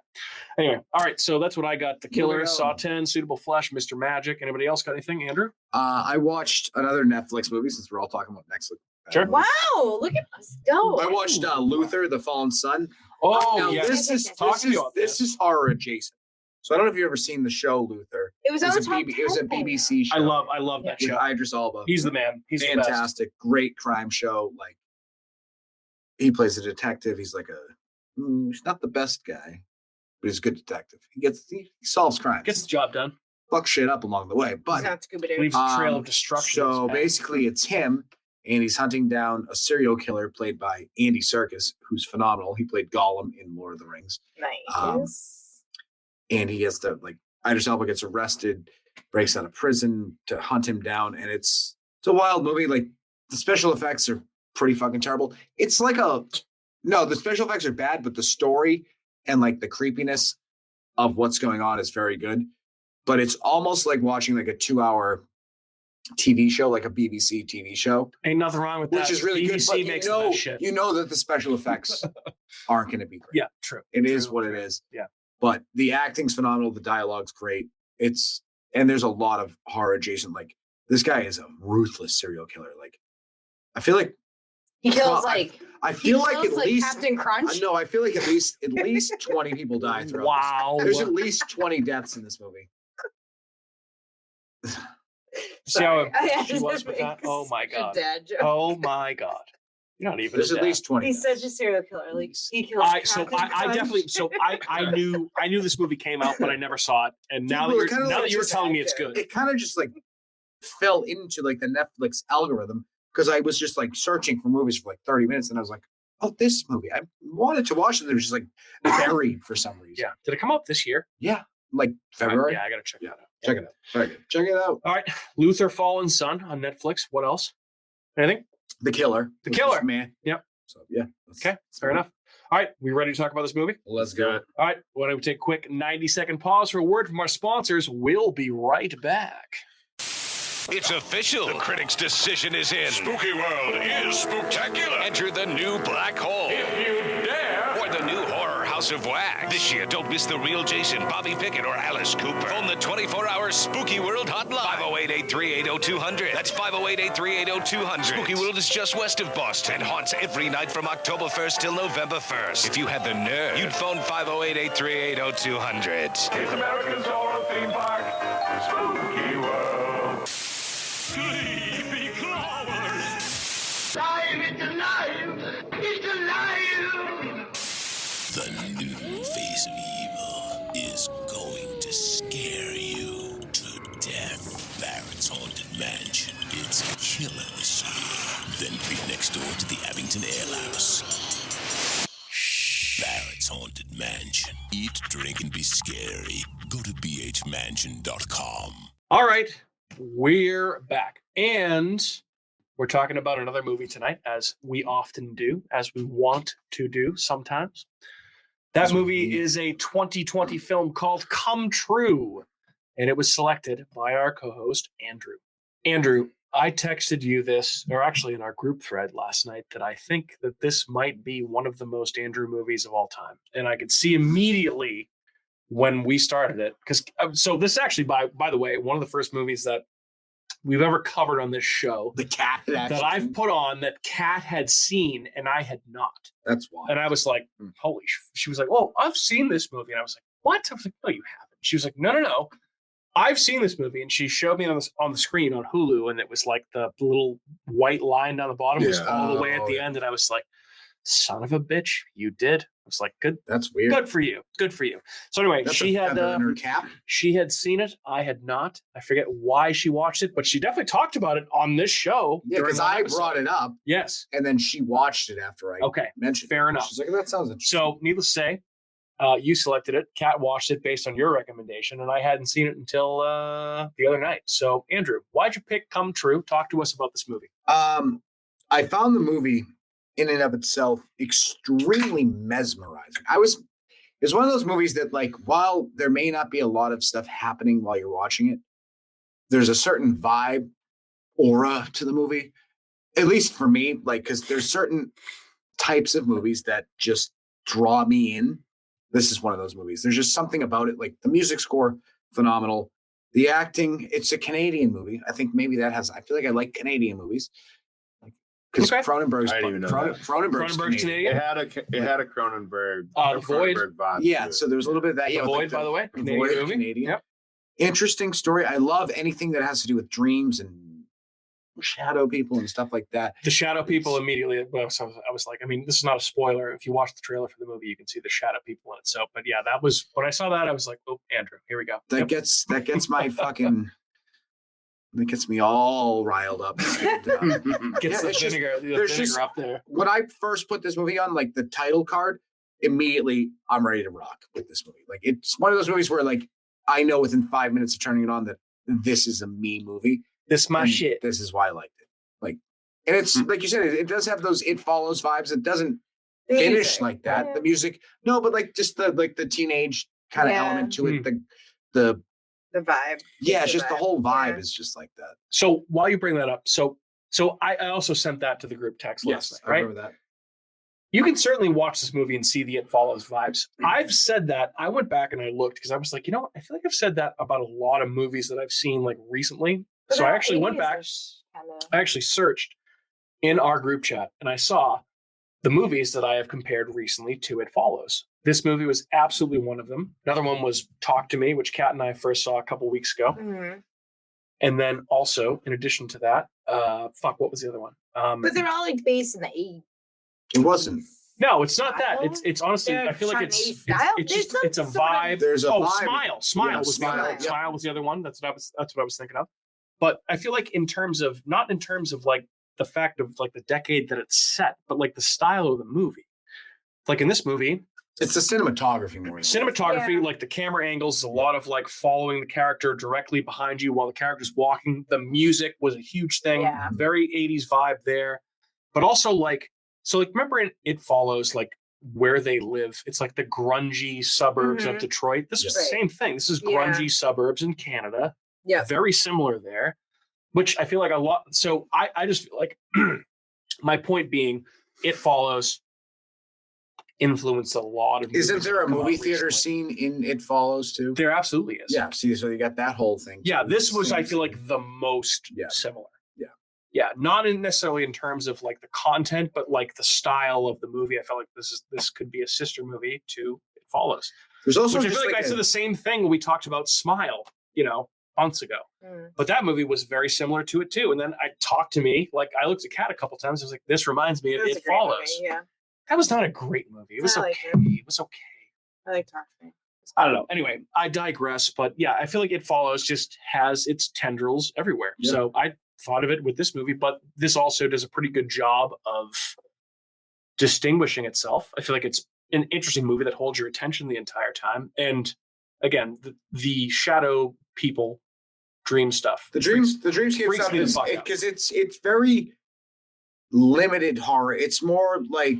Anyway, all right. So that's what I got. The Killer, Moving Saw on. 10, Suitable Flesh, Mr. Magic. Anybody else got anything? Andrew? I watched another Netflix movie since we're all talking about Netflix. Sure. Wow, look at us go. I watched Luther, The Fallen Sun. Oh, Now, yeah. this is Talk to me about this is horror adjacent. So I don't know if you've ever seen the show Luther. It was It on was, the top it was a 10. BBC show. I love that with show. Idris Elba. He's the man. He's the best. fantastic, great crime show. Like he plays a detective. He's like he's not the best guy, but he's a good detective. He solves crimes, Gets the job done. fucks shit up along the way. He's But not Scooby Doo. Leaves a trail Um, of destruction. in his so path. basically, it's him, and he's hunting down a serial killer played by Andy Serkis, who's phenomenal. He played Gollum in Lord of the Rings, Nice. and he gets to Idris Elba gets arrested, breaks out of prison to hunt him down, and it's a wild movie. Like the special effects are pretty fucking terrible. It's like the special effects are bad, but the story and like the creepiness of what's going on is very good. But it's almost like watching like a 2-hour TV show, like a BBC TV show, Ain't nothing wrong with that. which is really good. BBC But makes the best shit. you know that the special effects aren't going to be great. Yeah, true. It is True, what true. it is. Yeah. But the acting's phenomenal. The dialogue's great. And there's a lot of horror adjacent. Like this guy is a ruthless serial killer. Like I feel like He kills well, like I feel he like kills, at least Captain Crunch. no, I feel like at least 20 people die throughout. Wow. There's at least 20 deaths in this movie. See how Sorry. she was with that? Oh my Such a god. Dad joke. Oh my god. You're not even. There's a at dad. least 20. He's deaths. such a serial killer. Like he kills. So Captain I Crunch. definitely I knew this movie came out, but I never saw it. And now Well, that it kinda you're like you're just telling me it's actor. good. It kind of just like fell into like the Netflix algorithm because I was just like searching for movies for like 30 minutes and I was like, oh, this movie. I wanted to watch it. And it was just like buried for some reason. Yeah. Did it come out this year? Like February. Yeah, I gotta check it out. Check it out. Very good. Check it out. All right. Luther Fallen Son on Netflix. What else? Anything? The Killer. The which Killer. is Man. Yep. So yeah. Okay. Fair enough. All right. We ready to talk about this movie? Let's go. All right. Why don't we take a quick 90-second pause for a word from our sponsors? We'll be right back. It's official. The critics' decision is in. Spooky World is spooktacular. Enter the new black hole. If you dare. Or the new horror House of Wax. This year, don't miss the real Jason, Bobby Pickett, or Alice Cooper. Phone the 24-hour Spooky World hotline. 508-838-0200. That's 508-838-0200. Spooky World is just west of Boston and haunts every night from October 1st till November 1st. If you had the nerve, you'd phone 508-838-0200. It's America's horror theme park, Spooky World. Sleepy Clovers. Alive, it's alive! It's alive! The new face of evil is going to scare you to death. Barrett's Haunted Mansion. It's killer this year. Then be next door to the Abington Ale House. Barrett's Haunted Mansion. Eat, drink, and be scary. Go to bhmansion.com. All right, we're back. And we're talking about another movie tonight, as we often do, as we want to do sometimes. That movie is a 2020 film called Come True, and it was selected by our co-host, Andrew. Andrew, I texted you this, or actually in our group thread last night, that I think that this might be one of the most Andrew movies of all time. And I could see immediately when we started it, because so this is actually, by the way, one of the first movies that we've ever covered on this show. The cat that I've put on that Kat had seen and I had not. That's why. And I was like, holy she was like, oh, I've seen this movie. And I was like, what? I was like, no, you haven't. She was like, no. I've seen this movie. And she showed me on the screen on Hulu, and it was like the little white line down the bottom was all the way at the end. And I was like, son of a bitch, you did. I was like, good. That's weird. Good for you. Good for you. So anyway, she had in her cap. She had seen it. I had not. I forget why she watched it, but she definitely talked about it on this show. Yeah, because I brought it up. Yes. And then she watched it after I mentioned fair it. enough. She's like, that sounds interesting. So needless to say, you selected it. Kat watched it based on your recommendation, and I hadn't seen it until the other night. So Andrew, why'd you pick Come True? Talk to us about this movie. I found the movie in and of itself extremely mesmerizing. It's one of those movies that, like, while there may not be a lot of stuff happening while you're watching it, there's a certain vibe, aura to the movie, at least for me, like, because there's certain types of movies that just draw me in. This is one of those movies. There's just something about it, like the music score, phenomenal. The acting, it's a Canadian movie. I think maybe I feel like I like Canadian movies. Because Cronenberg's Canadian. It had a Cronenberg. The Void. Vibe. Yeah, so there's a little bit of that. The Void, by the way. Canadian. Yep. Interesting story. I love anything that has to do with dreams and shadow people and stuff like that. The shadow people immediately. I was like, I mean, this is not a spoiler. If you watch the trailer for the movie, you can see the shadow people in it. So, but yeah, that was when I saw that, I was like, oh, Andrew, here we go. That gets my fucking. That gets me all riled up. And, gets the vinegar up there. When I first put this movie on, like the title card, immediately I'm ready to rock with this movie. Like, it's one of those movies where, like, I know within 5 minutes of turning it on that this is a me movie. This is my shit. This is why I liked it. Like, and it's like you said, it does have those It Follows vibes. It doesn't finish like that. The music, no, but like just the teenage kind of element to it. The vibe. Yeah, it's just the whole vibe is just like that. So while you bring that up, so I also sent that to the group text last night, right? I remember that. You can certainly watch this movie and see the It Follows vibes. I've said that. I went back and I looked because I was like, I feel like I've said that about a lot of movies that I've seen like recently. So I actually went back. I actually searched in our group chat and I saw the movies that I have compared recently to It Follows. This movie was absolutely one of them. Another one was Talk to Me, which Kat and I first saw a couple weeks ago. Mm-hmm. And then also, in addition to that, what was the other one? But they're all like based in the 80s. It wasn't. No, it's not that. It's honestly, I feel like it's a vibe. There's a Smile. vibe. Smile was the other one. That's what I was thinking of. But I feel like not in terms of like the fact of like the decade that it's set, but like the style of the movie. Like in this movie, it's the cinematography more. Like the camera angles, a lot of like following the character directly behind you while the character's walking. The music was a huge thing. Yeah. Very 80s vibe there. But also remember in It Follows, like where they live. It's like the grungy suburbs of Detroit. This was the same thing. This is grungy suburbs in Canada. Yeah. Very similar there. which I feel like a lot. So I just feel like my point being, It Follows influenced a lot of. Isn't there a movie theater recently. scene in It Follows too? There absolutely is. Yeah. See, so you got that whole thing. Yeah, too. this was, I feel like, the most similar. Yeah. Yeah, not necessarily in terms of like the content, but like the style of the movie. I felt like this could be a sister movie to It Follows. There's also which I feel like I said the same thing when we talked about Smile, months ago. But that movie was very similar to it too. And then I talked to me, like I looked at Kat a couple times. I was like, this reminds me of It Follows. Movie, yeah. That was not a great movie. It was okay. It was okay. I like Talk to Me. I don't know. Anyway, I digress. But yeah, I feel like It Follows just has its tendrils everywhere. Yeah. So I thought of it with this movie, but this also does a pretty good job of distinguishing itself. I feel like it's an interesting movie that holds your attention the entire time. And again, the shadow people dream stuff. The dreamscape stuff is because it's very limited horror. It's more like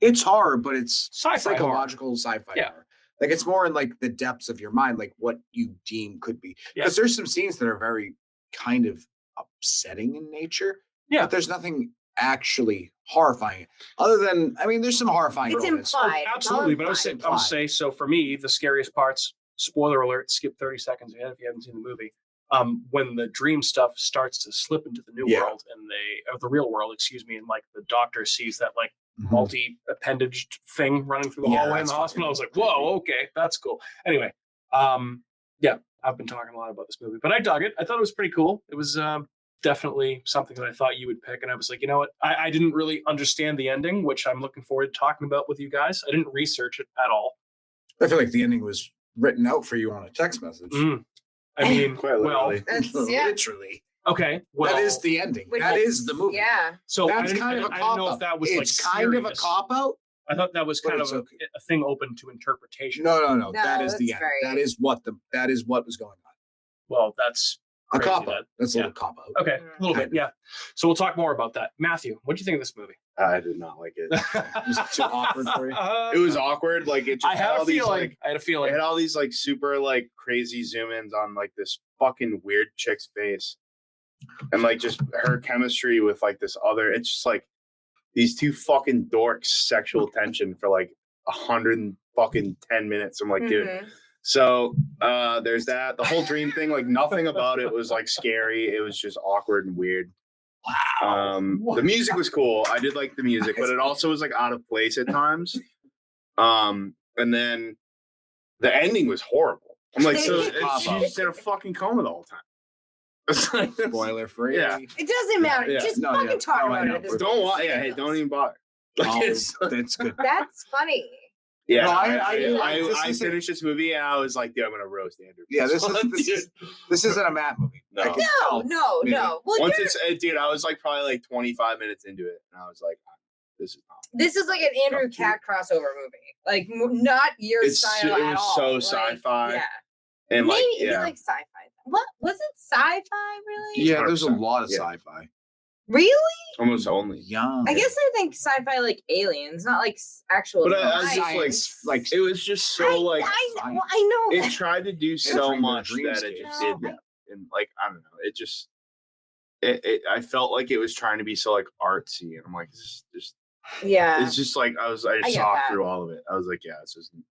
it's horror, but it's psychological sci-fi horror. Like it's more in like the depths of your mind, like what you deem could be. Because there's some scenes that are very kind of upsetting in nature. Yeah, but there's nothing actually horrifying other than, I mean, there's some horrifying. It's implied. Absolutely, but I would say so. For me, the scariest parts. Spoiler alert! Skip 30 seconds ahead if you haven't seen the movie. When the dream stuff starts to slip into the new world and the real world, excuse me, and like the doctor sees that like multi-appendage thing running through the hallway in the hospital. I was like, whoa, okay, that's cool. Anyway, I've been talking a lot about this movie, but I dug it. I thought it was pretty cool. It was definitely something that I thought you would pick, and I was like, you know what? I didn't really understand the ending, which I'm looking forward to talking about with you guys. I didn't research it at all. I feel like the ending was written out for you on a text message. I mean, quite literally. Literally. Okay, well, that is the ending. That is the movie. Yeah. So that's kind of a cop out. I don't know if that was it's kind of a cop out. I thought that was kind of a thing open to interpretation. No. That is the end. That is what was going on. Well, that's a cop out. That's a little cop out. Okay, a little bit, yeah. So we'll talk more about that. Matthew, what do you think of this movie? I did not like it. It was too awkward for you. It was awkward. Like it. Just I had a feeling. It had all these like super like crazy zoom ins on like this fucking weird chick's face, and like just her chemistry with like this other. It's just like these two fucking dorks sexual tension for like 110 minutes. I'm like, dude. So there's that. The whole dream thing, like nothing about it was like scary. It was just awkward and weird. Wow. The music was cool. I did like the music, but it also was like out of place at times. And then the ending was horrible. I'm like, so she's just in a fucking coma the whole time. Spoiler free. Yeah. It doesn't matter. Just fucking talk about it. Don't even bother. That's good. That's funny. Yeah, I finished this movie and I was like, dude, I'm gonna roast Andrew. Yeah, this isn't a Matt movie. No. Well, once dude, I was like probably like 25 minutes into it, and I was like, this is not. This is like an Andrew Cat crossover movie, like not your style at all. It was so sci-fi. Yeah, and maybe you like sci-fi. What was it? Sci-fi, really? Yeah, there's a lot of sci-fi. Really? Almost only. Yeah. I guess I think sci-fi like aliens, not like actual. But I was just like it was just so I know. It tried to do so much that it just did that, and like I don't know, it just I felt like it was trying to be so like artsy, and I'm like, this just it's just like I just saw through all of it. I was like, yeah, this isn't.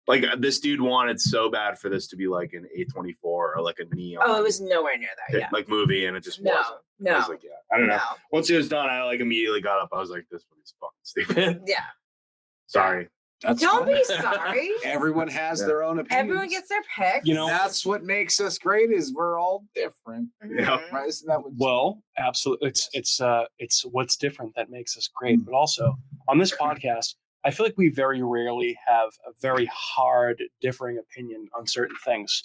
Like this dude wanted so bad for this to be like an A24 or like a Neon. Oh, it was nowhere near that. Yeah, like movie, and it just wasn't. No, I was like, I don't know. Once it was done, I like immediately got up. I was like, this movie's fucking stupid. Yeah. Sorry. Don't be sorry. Everyone has their own opinion. Everyone gets their pick. You know, that's what makes us great. Is we're all different. Yeah. Right? Isn't that what? Well, absolutely. It's what's different that makes us great. But also on this podcast, I feel like we very rarely have a very hard differing opinion on certain things.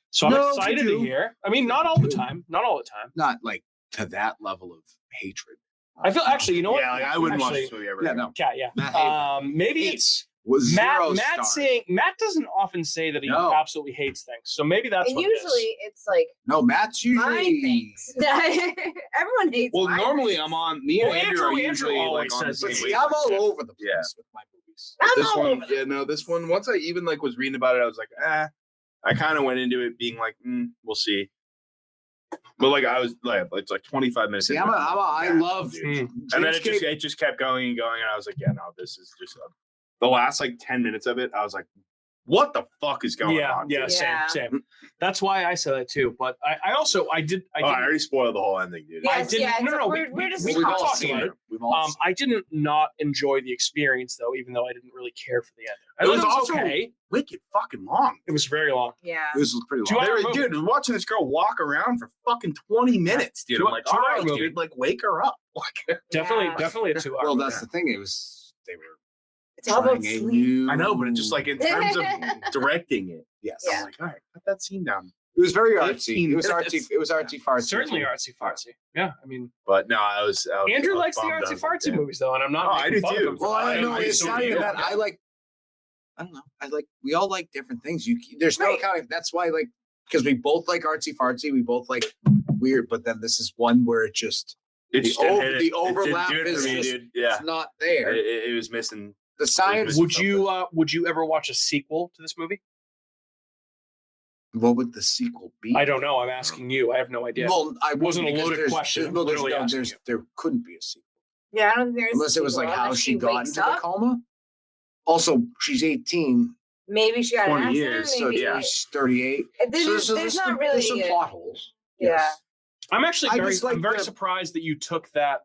So I'm excited to hear. I mean, not all the time. Not all the time. Not like to that level of hatred. I feel actually, you know what? Yeah, like, I wouldn't watch this movie ever. Yeah, no. Yeah. Maybe it's Matt doesn't often say that he absolutely hates things. So maybe that's what usually it's like Matt's usually everyone hates. Well, normally I'm on me and Andrew are usually always like on the says same I'm all over the place with my movies. This one, this one. Once I even like was reading about it, I was like, I kind of went into it being like, we'll see. But like I was like, it's like 25 minutes. See, I love, and then it just kept going and going, and I was like, yeah, no, this is just the last like 10 minutes of it. I was like, what the fuck is going on? Yeah, same. That's why I said that too. But I already spoiled the whole ending, dude. Yes, No. We're just we've all talking seen about it. We've all seen I didn't not enjoy the experience though, even though I didn't really care for the ending. It was also okay. wicked fucking long. It was very long. Yeah. It was pretty long. Dude, watching this girl walk around for fucking 20 minutes, dude. I'm like, all right, dude, like wake her up. Definitely a 2 hour. Well, that's the thing. They were. It's all about trying a sleep. new- I know, but it's just like in terms of directing it. Yes. Yeah. I'm like, all right, put that scene down. It was very 15 artsy. It was minutes. artsy. It was artsy fartsy. Certainly artsy fartsy. Yeah, I mean, But no, I was Andrew likes the bummed. I artsy was like, fartsy damn. movies though, and I'm not. Oh, I making do fun of too. him for Well, that. I know it's not even that. I don't know. We all like different things. There's no accounting. That's why, because we both like artsy fartsy. We both like weird, but then this is one where it just the overlap is it's not there. It was missing. The science. Would you ever watch a sequel to this movie? What would the sequel be? I don't know. I'm asking you. I have no idea. Well, I wasn't a loaded question. There couldn't be a sequel. Yeah, I don't think there's Unless it was like how she got wakes into the up. coma. Also, she's 18. Maybe she got 20 an accident. years, so Maybe. yeah. She's 38. There's not really some plot holes. Yeah. Yes. I'm actually I just like very surprised that you took that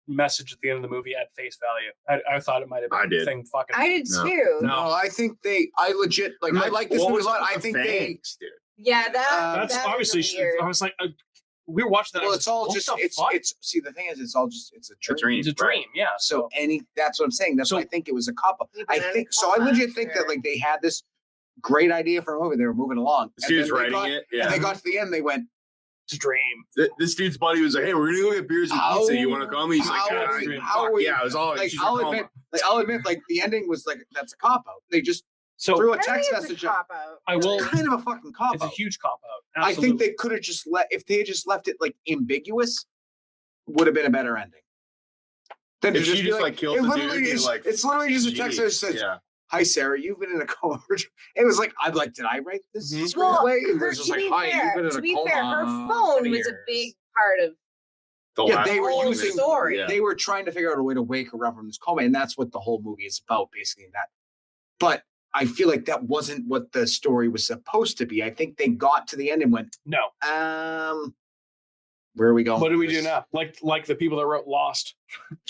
message at the end of the movie at face value. I thought it might have been I did. a thing fucking. I did too. No, I think I legit I like this movie a lot. I think dude. Yeah, that's that obviously. weird. I was like, we were watching that. Well, it's all what just the it's fuck? see the thing is it's all just it's a dream. It's a dream, yeah. So that's what I'm saying. That's why I think it was a cop up. You've I been in think a so. I coma, legit think that they had this great idea for a movie. They were moving along. She was writing it. Yeah. And they got to the end. They went, it's a dream. This dude's buddy was like, "Hey, we're gonna go get beers and pizza. You want to come?" He's like, "Yeah, it was all like, I'll admit, the ending was like that's a cop out. They just threw a text message up. I will. Kind of a fucking cop out. It's a huge cop out. I think they could have just if they had just left it like ambiguous, would have been a better ending. Then if she just like killed the dude, it's literally just a text that says, "Hi Sarah, you've been in a coma." It was like I'm like, did I write this screenplay? To be fair, her phone was a big part of. They were using story. They were trying to figure out a way to wake her up from this coma, and that's what the whole movie is about, basically. That, but I feel like that wasn't what the story was supposed to be. I think they got to the end and went, no. Where are we going? What do we do now? Like the people that wrote Lost.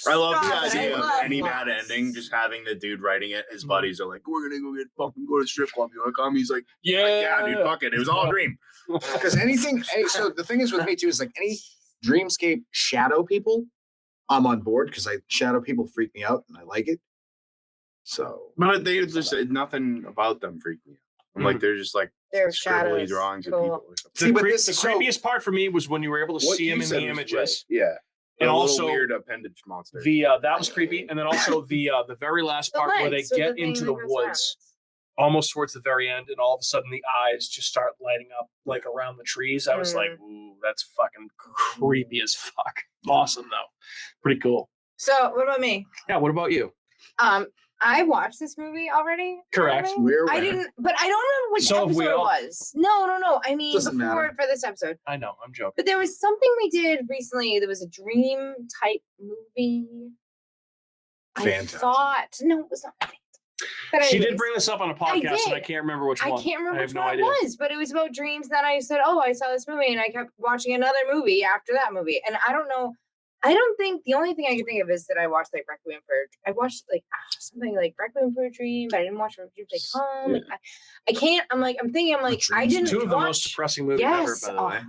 I love the idea of any bad ending, just having the dude writing it. His buddies are like, "We're gonna go to the strip club. You wanna come?" He's like, "Yeah, dude, fuck it. It was all a dream." Because anything. So the thing is with me too is like any dreamscape shadow people, I'm on board because shadow people freak me out and I like it. So, but they just nothing about them freak me out. I'm like, they're just like they're scribbly shadows. drawings of Cool. people. The creepiest part for me was when you were able to see him in the images. Right. Yeah. And a also weird appendage monster. That was creepy. And then also the very last part where they get into the woods, almost towards the very end, and all of a sudden the eyes just start lighting up like around the trees. I was like, ooh, that's fucking creepy as fuck. Awesome though. Pretty cool. So what about me? Yeah, what about you? I watched this movie already. Correct. I didn't, but I don't remember which episode it was. No. I mean, before for this episode. I know, I'm joking. But there was something we did recently. There was a dream type movie. Fantastic. I thought no, it was not. But she did bring this up on a podcast, and I can't remember which one. I can't remember I have which no one idea. it was, but it was about dreams. That I said, "Oh, I saw this movie," and I kept watching another movie after that movie. And I don't know. I don't think the only thing I can think of is that I watched like Requiem for. I watched like something like Requiem for a Dream, but I didn't watch Dreams They Come. Yeah. Like, I can't. I'm like I didn't. Two of the watch, most depressing movies ever, by the way.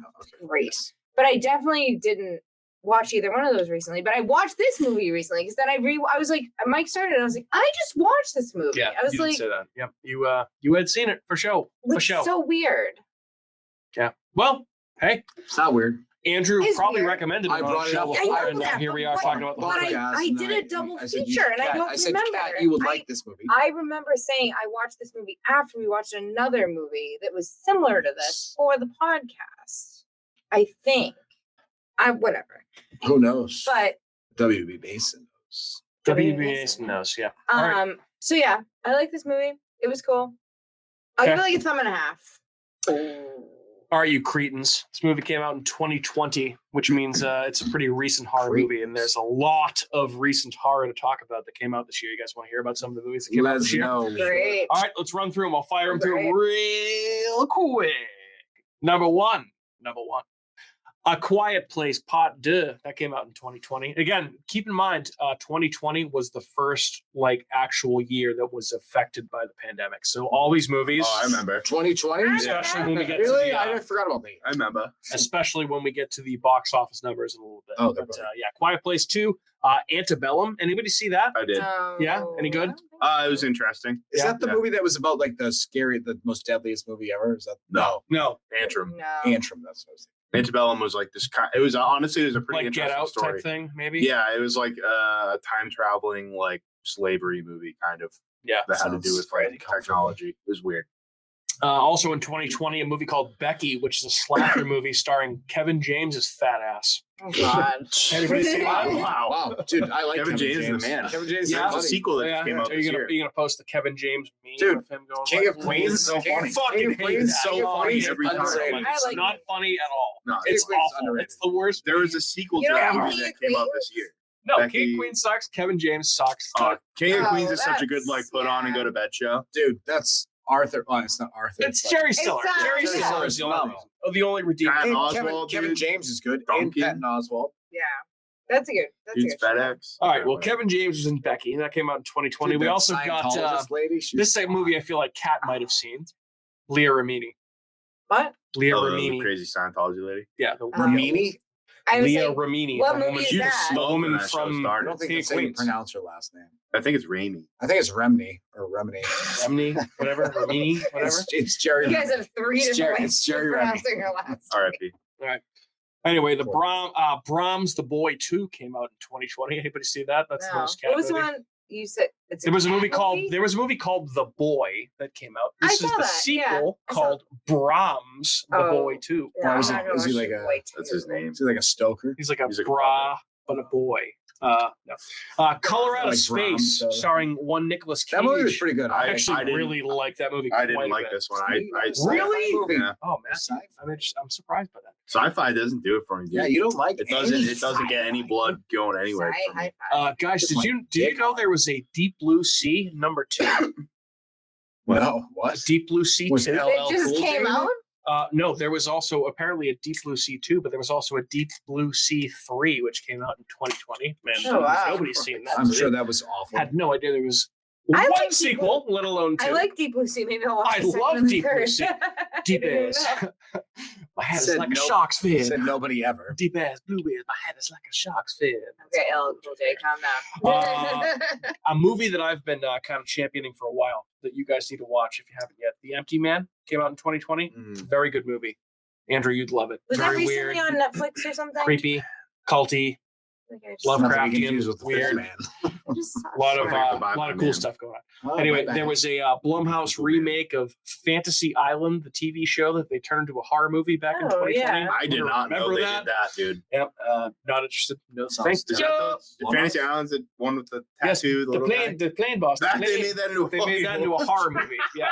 Great, but I definitely didn't watch either one of those recently. But I watched this movie recently because then I was like, Mike started. And I was like, I just watched this movie. Yeah, I was you like, did say that. Yeah, you had seen it for show. For show. So weird. Yeah. Well, hey, it's not weird. Andrew it's probably weird. recommended it I brought on it show up. before, I know and now that, here we are but talking about the but podcast. I did a double feature, and I don't remember. Kat, you would like this movie. I remember saying I watched this movie after we watched another movie that was similar to this for the podcast. I think. Whatever. Who knows? But WB Mason knows. WB Mason knows, yeah. So yeah, I like this movie. It was cool. I'll give it like a thumb and a half. All right, you cretins. This movie came out in 2020, which means it's a pretty recent horror movie, and there's a lot of recent horror to talk about that came out this year. You guys want to hear about some of the movies that came out this year? Great. All right, let's run through them. I'll fire them through real quick. Number one. A Quiet Place Part 2 that came out in 2020. Again, keep in mind, 2020 was the first actual year that was affected by the pandemic. So all these movies. Oh, I remember 2020, especially when we get to the, I forgot about that. I remember, especially when we get to the box office numbers in a little bit. Oh, but Quiet Place 2, Antebellum. Anybody see that? I did. Yeah, any good? It was interesting. Is that the movie that was about the most deadliest movie ever? Is that no Antrim? No. Antrim. That's what I was thinking. Antebellum was like this kind. It was honestly, it was a pretty like interesting Get Out story. type thing, maybe. Yeah, it was like a time traveling slavery movie kind of. Yeah, that had to do with technology. It was weird. Also in 2020, a movie called Becky, which is a slasher movie starring Kevin James' fat ass. Oh God! Anybody see that? Wow, dude, I like Kevin James is the man. Kevin James, yeah, it's a sequel that came out this year. Are you gonna post the Kevin James meme dude, of him going? King of Queens is so funny. Fucking hate that. So funny every time. It's not funny at all. No, it's awful. It's the worst. There was a sequel to that movie that came out this year. No, King of Queens sucks. Kevin James sucks. King of Queens is such a good put on and go to bed show. Dude, that's Arthur. Oh, it's not Arthur. It's Jerry Stiller. Jerry Stiller is the only reason. The only redeemer. Kevin James is good. And Patton Oswalt. Yeah. That's a good. It's FedEx. All right. Well, Kevin James was in Becky. That came out in 2020. Dude, we also got this movie I feel like Kat might have seen. Leah Remini. What? Leah Remini. The crazy Scientology lady. Yeah. Remini? Leah Remini. What movie is that? The woman from. I don't think that's how you pronounce her last name. I think it's Raimi. I think it's Remini or Remini. Remini, whatever. Remini, whatever. It's Jerry. You guys have three different ways of pronouncing her last name. R.I.P. All right. Anyway, the Brahms the Boy 2 came out in 2020. Anybody see that? That's the most cat What was the movie. one you said? There was a movie called The Boy that came out. This is the sequel called Brahms the Boy 2. Yeah, is he like a? That's his name. Is he like a stoker? He's like a bra, but a boy. No. Color Out of Space, starring one Nicolas Cage. That movie was pretty good. I actually really like that movie. I didn't like this one. Really? Yeah. Oh man, I'm surprised by that. Sci-fi doesn't do it for me. Yeah, you don't like it. It doesn't get any blood going anywhere. Guys, did you know there was a Deep Blue Sea #2? No, what? Deep Blue Sea 2. It just came out. No, there was also apparently a Deep Blue Sea 2, but there was also a Deep Blue Sea 3, which came out in 2020. Man, nobody's seen that. I'm sure that was awful. Had no idea there was one sequel, let alone 2. I like Deep Blue Sea. Maybe I'll watch I love Deep Blue Sea. Deep ass. My head is like a shark's fin. Said nobody ever. Deep ass, blue beard. My head is like a shark's fin. Okay, LJ, calm down. A movie that I've been kind of championing for a while that you guys need to watch if you haven't yet. The Empty Man came out in 2020. Very good movie. Andrew, you'd love it. Was Very that weird, recently on Netflix or something? creepy, culty, Lovecraftian, weird. A lot of cool stuff going on. Anyway, there was a Blumhouse remake of Fantasy Island, the TV show that they turned into a horror movie back in 2020. Yeah. I did not know they did that, dude. Yep, not interested. No, thanks. Fantasy Island's the one with the tattoo. Yes, the plane boss. They made that into a horror movie. Yeah.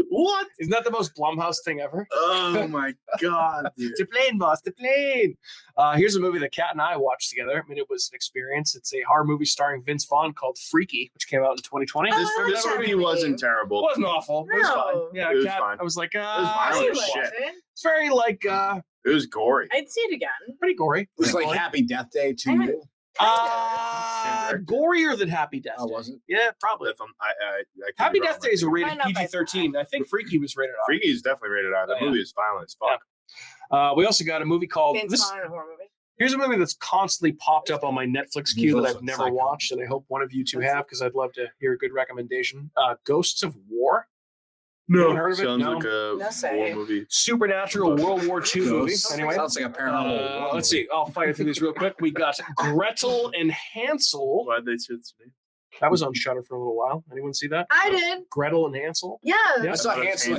What? Isn't that the most Blumhouse thing ever? Oh my god, dude. The plane boss, the plane. Here's a movie that Kat and I watched together. I mean, it was an experience. It's a horror movie starring Vince Vaughn called Freaky, which came out in 2020. This movie wasn't terrible. It wasn't awful. It was fine. Yeah, it was Kat, fine. I was like, it was violent as shit. It's very like it was gory. I'd see it again. Pretty gory. It was like Happy Death Day too. Gorier than Happy Death Day. Wasn't? Yeah, probably. Happy Death Day is rated PG-13. I think Freaky was rated R. Freaky is definitely rated R. That movie is violent as fuck. We also got a movie called Vince Vaughn in a horror movie. Here's a movie that's constantly popped up on my Netflix queue that I've never watched, and I hope one of you two have because I'd love to hear a good recommendation. Ghosts of War. No, heard of it? Sounds like a war movie. Supernatural World War II movie. Anyway, sounds like a paranormal. Let's see. I'll fire through these real quick. We got Gretel and Hansel. Why'd they switch the name? That was on Shudder for a little while. Anyone see that? I did. Gretel and Hansel. Yeah. I saw Hansel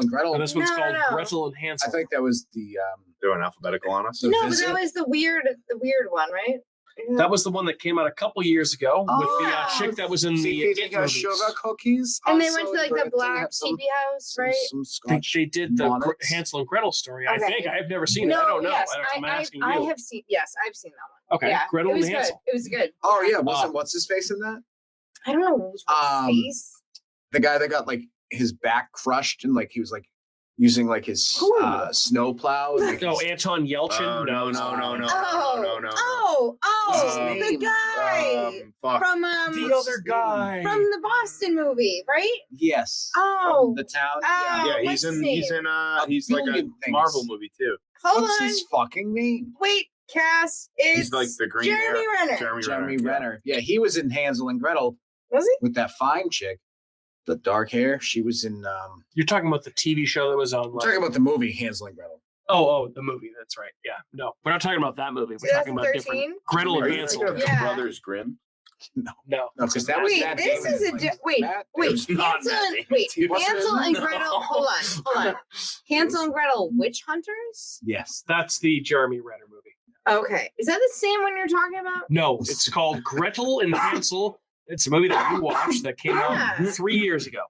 and Gretel. And this one's called Gretel and Hansel. I think that was the. They went alphabetical on us. No, but that was the weird one, right? That was the one that came out a couple years ago with the chick that was in the They got sugar cookies. And they went to like the black TV house, right? They did the Hansel and Gretel story. I think I've never seen it. I don't know. Yes, I'm asking I you. have seen. Yes, I've seen that one. Okay, yeah, Gretel it was and good. Hansel. It was good. Oh yeah, what's his face in that? I don't know what's face. The guy that got like his back crushed and like he was like using like his snow plow. And, No, Anton Yelchin. No. The guy from the other guy from the Boston movie, right? Yes. Oh, from the town. Yeah, he's like a Marvel movie too. What's his fucking name? Wait, Cass. He's like the green Jeremy Renner. Jeremy Renner. Yeah, he was in Hansel and Gretel. Was he? With that fine chick, the dark hair. She was in. You're talking about the TV show that was on. I'm talking about the movie Hansel and Gretel. Oh, the movie. That's right. Yeah, no, we're not talking about that movie. We're talking about different. Gretel and Hansel. Brothers Grimm. No, because that was Matt this Damon. is a wait. Hansel and Gretel. Hold on. Hansel and Gretel, Witch Hunters. Yes, that's the Jeremy Renner movie. Okay, is that the same one you're talking about? No, it's called Gretel and Hansel. It's a movie that you watched that came out 3 years ago.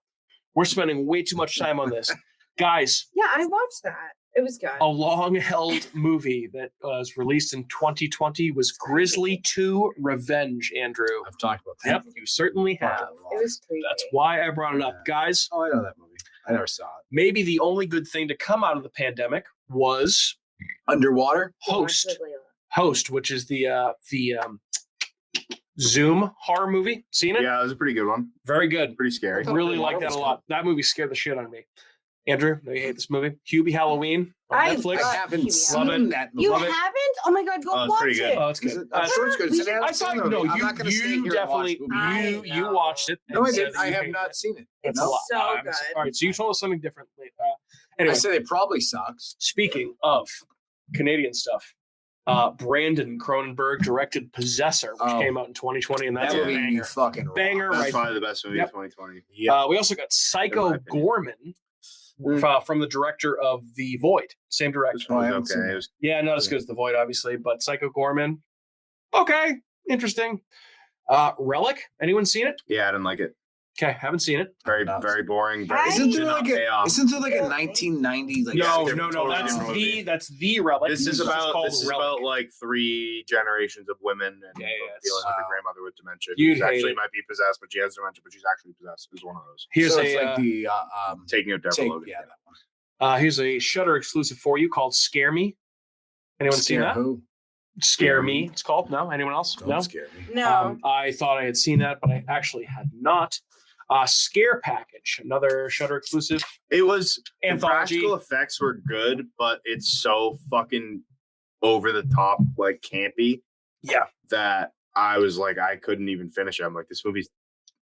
We're spending way too much time on this, guys. Yeah, I watched that. It was good. A long-held movie that was released in 2020 was Grizzly 2 Revenge, Andrew. I've talked about that. Yep, you certainly have. It was creepy. That's why I brought it up. Guys. Oh, I know that movie. I never saw it. Maybe the only good thing to come out of the pandemic was Underwater? Host, which is the Zoom horror movie. Seen it? Yeah, it was a pretty good one. Very good. Pretty scary. Really like that a lot. That movie scared the shit out of me. Andrew, no, you hate this movie. Hubie Halloween on Netflix. I haven't seen that movie. You haven't? Oh my god, go watch it. Oh, it's good. I'm sure it's good. I thought you definitely you watched it. No, I didn't. I have not seen it. It's so good. All right, so you told us something different. Anyway, I said it probably sucks. Speaking of Canadian stuff, Brandon Cronenberg directed Possessor, which came out in 2020, and that's a banger. Banger, that's right? Probably the best movie of 2020. Yeah. We also got Psycho Gorman from the director of The Void, same director. Yeah, not as good as The Void, obviously, but Psycho Gorman, okay, interesting. Relic, anyone seen it? Yeah, I didn't like it. Okay, haven't seen it. Very boring. Isn't there like a 1990 like? No, that's the Relic. This is about like 3 generations of women and dealing with a grandmother with dementia. She actually might be possessed, but she has dementia, but she's actually possessed. Is one of those. Here's Taking Out Deborah Logan. Yeah, that one. Here's a Shudder exclusive for you called Scare Me. Anyone seen that? Who? Scare Me. It's called. No, anyone else? Don't scare me. No. I thought I had seen that, but I actually had not. Scare Package, another Shudder exclusive. It was anthology. The practical effects were good, but it's so fucking over the top, like campy. Yeah, that I was like, I couldn't even finish it. I'm like, this movie's.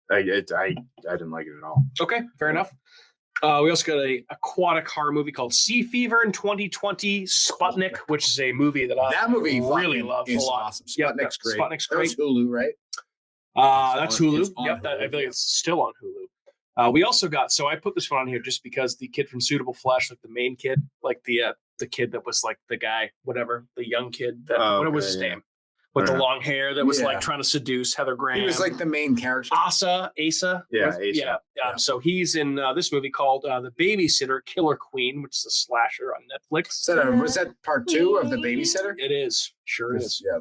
I didn't like it at all. Okay, fair enough. We also got a aquatic horror movie called Sea Fever in 2020 Sputnik, which is a movie that I really love a lot. Awesome. Sputnik's great. Sputnik's great. That's Hulu, right? That's Hulu. Yep, I feel like it's still on Hulu. We also got, so I put this one on here just because the kid from Suitable Flesh, like the main kid, like the kid that was like the guy, whatever, the young kid, what was his name? With the long hair that was like trying to seduce Heather Graham. He was like the main character. Asa. Yeah. So he's in this movie called The Babysitter Killer Queen, which is a slasher on Netflix. Was that part 2 of The Babysitter? It is. Sure is. Yeah.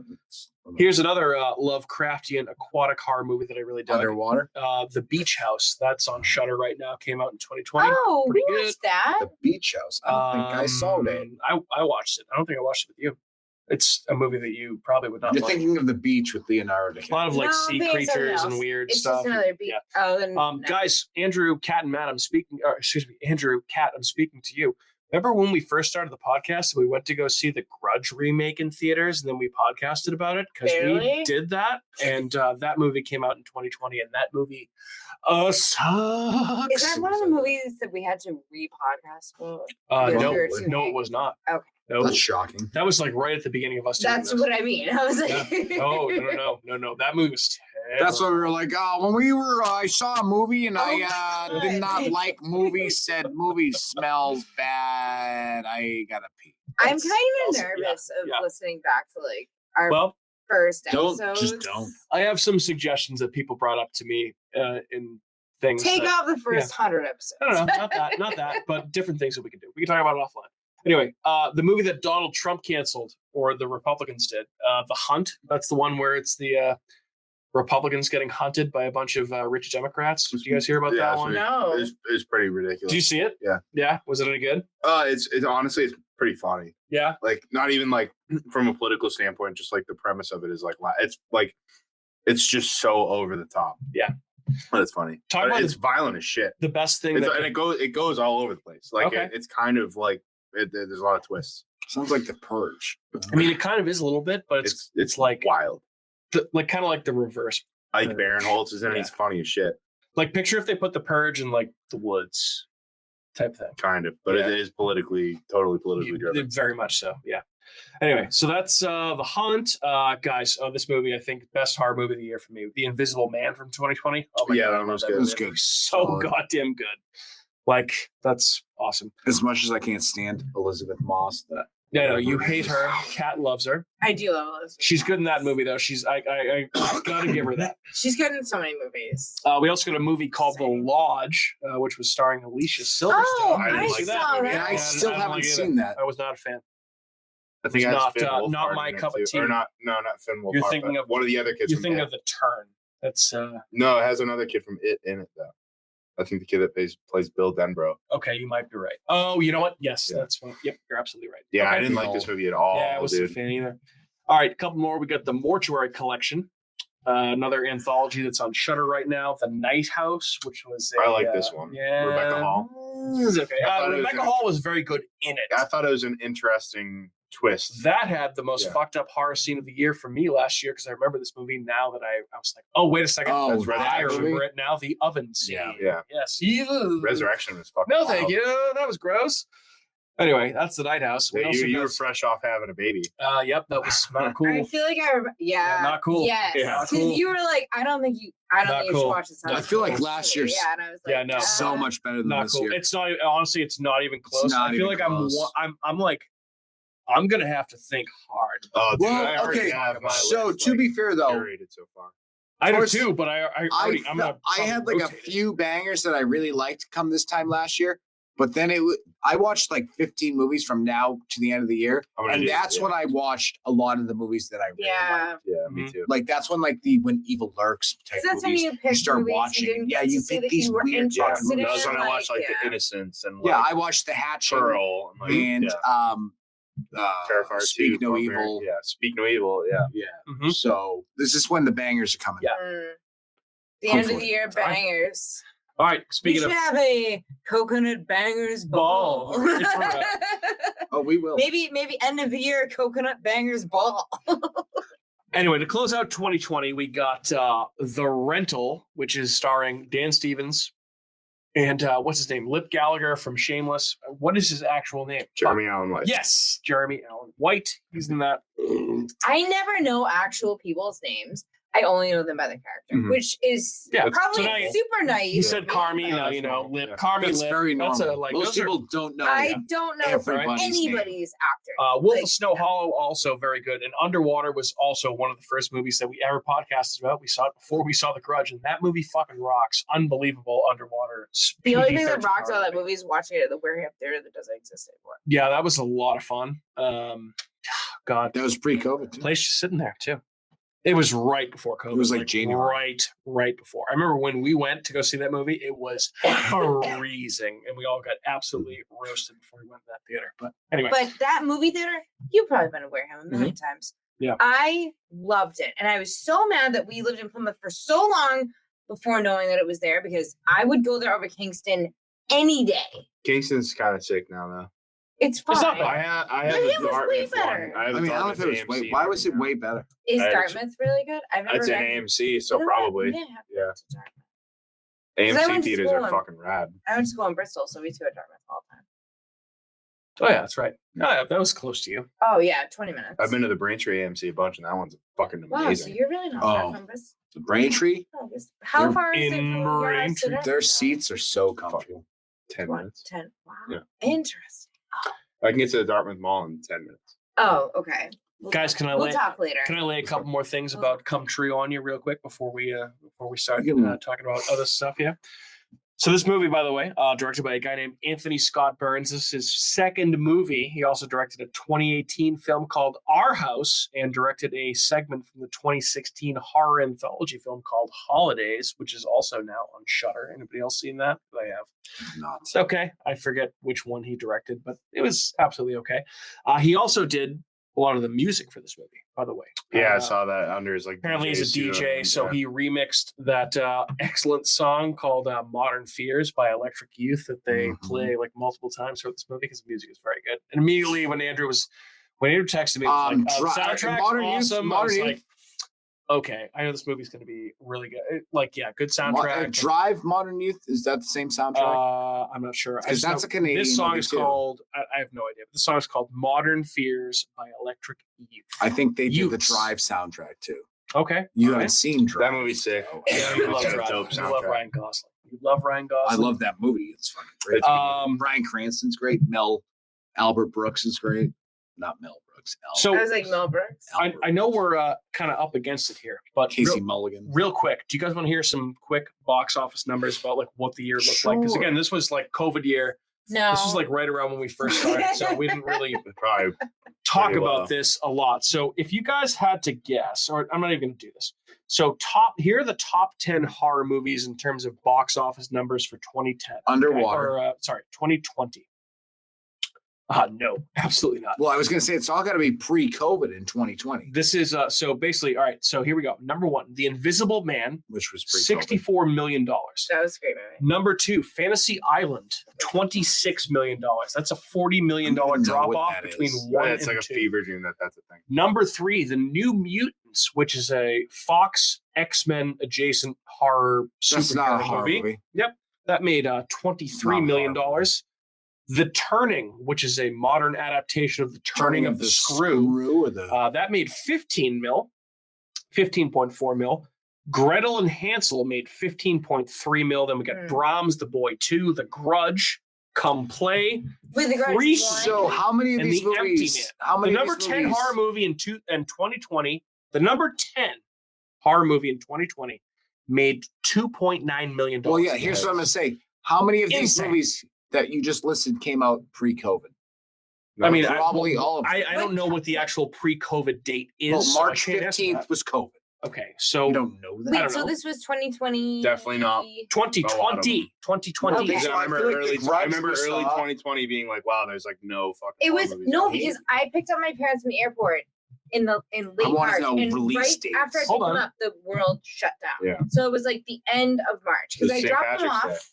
Here's another Lovecraftian aquatic horror movie that I really dug. Underwater? The Beach House. That's on Shudder right now. Came out in 2020. Oh, pretty we good. watched that. The Beach House. I don't think I saw it. I watched it. I don't think I watched it with you. It's a movie that you probably would not You're like. thinking of The Beach with Leonardo DiCaprio. A lot of like sea creatures and weird stuff. Just another beach. Yeah. Oh, then guys, Andrew, Kat, and Matt, Andrew, Kat, I'm speaking to you. Remember when we first started the podcast, we went to go see the Grudge remake in theaters, and then we podcasted about it because we did that, and that movie came out in 2020, and that movie sucks. Is that one of the movies that we had to re-podcast for? No, it was not. Okay. No, that's shocking. That was like right at the beginning of us doing That's this. what I mean. I was like, no. That movie was terrible. That's what we were like. I saw a movie and I did not like movies. Said movie smells bad. I gotta pee. I'm kind of nervous of listening back to like our first Don't episodes. just don't. I have some suggestions that people brought up to me in things. Take that, off the first 100 episodes. I don't know, not that, but different things that we can do. We can talk about it offline. Anyway, the movie that Donald Trump canceled, or the Republicans did, The Hunt. That's the one where it's the Republicans getting hunted by a bunch of rich Democrats. Did you guys hear about that one? No. It's pretty ridiculous. Did you see it? Yeah. Yeah. Was it any good? It's honestly, it's pretty funny. Yeah. Like, not even like from a political standpoint, just like the premise of it is it's just so over the top. Yeah. But it's funny. It's violent as shit. The best thing, and it goes all over the place. Like it's kind of like there's a lot of twists. Sounds like The Purge. I mean, it kind of is a little bit, but it's like wild. Kind of like the reverse. Ike Barinholtz is in it. He's funny as shit. Like, picture if they put The Purge in like the woods type thing. Kind of, but it is totally politically driven. Very much so. Yeah. Anyway, so that's The Hunt. Guys, this movie, I think, best horror movie of the year for me. The Invisible Man from 2020. Oh my God, that was good. It was good. So goddamn good. Like, that's awesome. As much as I can't stand Elizabeth Moss, No, you hate her. Kat loves her. I do love Elizabeth. She's good in that movie, though. I gotta give her that. She's good in so many movies. We also got a movie called The Lodge, which was starring Alicia Silverstone. Oh, I didn't like that movie. and I still haven't seen that. I was not a fan. I think It's that's not my cup of tea. Or not Finn Wolfhard. You're thinking of one of the other kids. You're from thinking It. of The Turn. That's No, it has another kid from It in it though. I think the kid that plays Bill Denbrough. okay. You might be right. Oh, you know what? Yes, that's fine. Yep, you're absolutely right. Yeah, Okay. I didn't like this movie at all. Yeah, I wasn't a fan either. All right, a couple more. We got The Mortuary Collection, another anthology that's on Shudder right now. The Night House, which was I like this one. Yeah, Rebecca Hall. It's okay. Rebecca Hall was very good in it. I thought it was an interesting twist. That had the most fucked up horror scene of the year for me last year, because I remember this movie now that I was like, oh, wait a second. Oh, I remember it now. The oven scene. Yeah. Yes. Resurrection was fucking No, thank wild. you. That was gross. Anyway, that's The Night House. Yeah, you were fresh off having a baby. Yep, that was not cool. I feel like I remember. Yeah. Not cool. Yes. Yeah, Because cool. you were like, I don't think you should watch this. I feel like last year's Yeah, and I was like, no. so much better than Not this cool. year. It's not honestly. It's not even close. not I feel even like close. I'm like, I'm gonna have to think hard. Oh, dude, Well, I already okay, have my so list, to be fair though, curated so far. I do course, too, but I had like a few bangers that I really liked come this time last year, but then I watched like 15 movies from now to the end of the year, and that's when I watched a lot of the movies that I really liked. Yeah, me too. Like that's when when Evil Lurks type that's when movies, you pick start movies watching. You didn't Yeah, get you to see pick that these you were weird interested in. That's when I watched like yeah. The Innocents and yeah, I watched The Hatching Pearl and Terrifier Speak 2, No Barbarian. Evil. Yeah, Speak No Evil. Yeah. Mhm. So this is when the bangers are coming. Yeah. The end of Hopefully. the year bangers. All right, We speaking should of have a coconut bangers ball. Ball. Oh, we will. maybe end of the year coconut bangers ball. Anyway, to close out 2020, we got The Rental, which is starring Dan Stevens and what's his name? Lip Gallagher from Shameless. What is his actual name? Jeremy Allen White. Yes, Jeremy Allen White. He's in that. I never know actual people's names. I only know them by the character, which is probably so now super nice. You said Carmi, Lip. Yeah. Carmi, That's Lip. very normal. That's like Most people don't know. I don't know everybody's anybody's actor. Wolf Like, of Snow Hollow, also very good. And Underwater was also one of the first movies that we ever podcasted about. We saw it before we saw The Grudge, and that movie fucking rocks. Unbelievable Underwater. The only thing that PG-13 rocks out horror that movie. movie is watching it at the Wareham Theater that doesn't exist anymore. Yeah, that was a lot of fun. God, That was pre-COVID. Too. place just sitting there too. It was right before COVID. It was like January. Right before. I remember when we went to go see that movie, it was freezing, and we all got absolutely roasted before we went to that theater. But anyway, But that movie theater, you've probably been to Wareham a million times. Yeah. I loved it. And I was so mad that we lived in Plymouth for so long before knowing that it was there, because I would go there over Kingston any day. Kingston's kind of sick now, though. It's fine. It's not bad. I have It a was way Dartmouth better. one. I have I a mean, I don't know if Dartmouth it was AMC way. Why was it right way better? Is I Dartmouth really good? I've never It's an been. AMC, so You know what? probably. Yeah. Yeah. To Dartmouth. 'Cause I went AMC to theaters school are in- fucking rad. I went to school in Bristol, so we two at Dartmouth all the time. oh yeah, that's right. Oh, yeah, that was close to you. Oh yeah, 20 minutes. I've been to the Braintree AMC a bunch, and that one's fucking Wow, so amazing. you're really not far from Bristol. The Braintree. Oh, how They're far is it in from your house to Braintree. Dartmouth? Their seats are so comfortable. 10 What, minutes. 10. Wow. Yeah. Interesting. I can get to the Dartmouth Mall in 10 minutes. Oh, okay. Guys, can I We'll lay talk later. Can I lay a couple more things about Come True on you real quick before we start talking about other stuff? Yeah. So this movie, by the way, directed by a guy named Anthony Scott Burns. This is his second movie. He also directed a 2018 film called Our House and directed a segment from the 2016 horror anthology film called Holidays, which is also now on Shudder. Anybody else seen that? I have. Not. It's okay. I forget which one he directed, but it was absolutely okay. He also did a lot of the music for this movie, by the way. Yeah, I saw that under his like. Apparently he's a DJ, so he remixed that excellent song called Modern Fears by Electric Youth that they play like multiple times throughout this movie because the music is very good. And immediately when Andrew texted me, it was like, soundtrack's awesome. I was like, okay, I know this movie's going to be really good. Good soundtrack. Drive, Modern Youth, is that the same soundtrack? I'm not sure. Because that's a Canadian This song movie is too. called, I have no idea. The song is called Modern Fears by Electric Youth. I think they did the Youths. Drive soundtrack too. Okay. You All haven't right. seen Drive. That movie's sick. Yeah, you love It's got a Drive. dope You love soundtrack. Ryan Gosling. You love Ryan Gosling. I love that movie. It's fucking great. Bryan Cranston's great. Albert Brooks is great. Not Mel Brooks. So I was like Mel Brooks. I know we're kind of up against it here, but Casey Mulligan. real quick, do you guys want to hear some quick box office numbers about like what the year looked like? Because Sure. again, this was like COVID year. No. This was like right around when we first started, so we didn't really Probably talk pretty about low. this a lot. So if you guys had to guess, or I'm not even going to do this. So here are the top 10 horror movies in terms of box office numbers for 2010. Underwater. Okay? 2020. No, absolutely not. Well, I was going to say it's all got to be pre-COVID in 2020, This is so basically, all right. So here we go. Number one, The Invisible Man, which was pre-COVID. $64 million. That was a great movie. Number two, Fantasy Island, $26 million. That's a $40 million I don't even know drop what off that between is. one it's and like a two. fever dream that's a thing. Number three, The New Mutants, which is a Fox X-Men adjacent horror That's not a superhero horror movie. movie. Yep, that made $23 million. The Turning, which is a modern adaptation of The Turning of the Screw. Or the That made 15.4 mil. Gretel and Hansel made 15.3 mil. Then we got Brahms, The Boy 2, The Grudge, Come Play, With the Grudge Free one. So how many of and these The Empty movies? Man. How many The of number these 10 movies- horror movie in 2020, the number 10 horror movie in 2020 made $2.9 million. Well, yeah. Here's what I'm going to say. How many of these Insane. movies that you just listed came out pre-COVID? I mean, probably all of them. I don't know what the actual pre-COVID date is. Well, so I March can't answer 15th that. was COVID. Okay, so You don't know that. I don't Wait, so know. this was 2020? Definitely not. 2020. 2020. Okay. So I I remember feel like early. The Grudge I remember was early up. 2020 being like, "Wow, there's like no fucking." It horror was movies no out here. because I picked up my parents from the airport in late wanna March, know and release right dates. after I picked Hold them on. up, the world shut down. Yeah. So it was like the end of March because It was I St. dropped them Patrick's off. Day.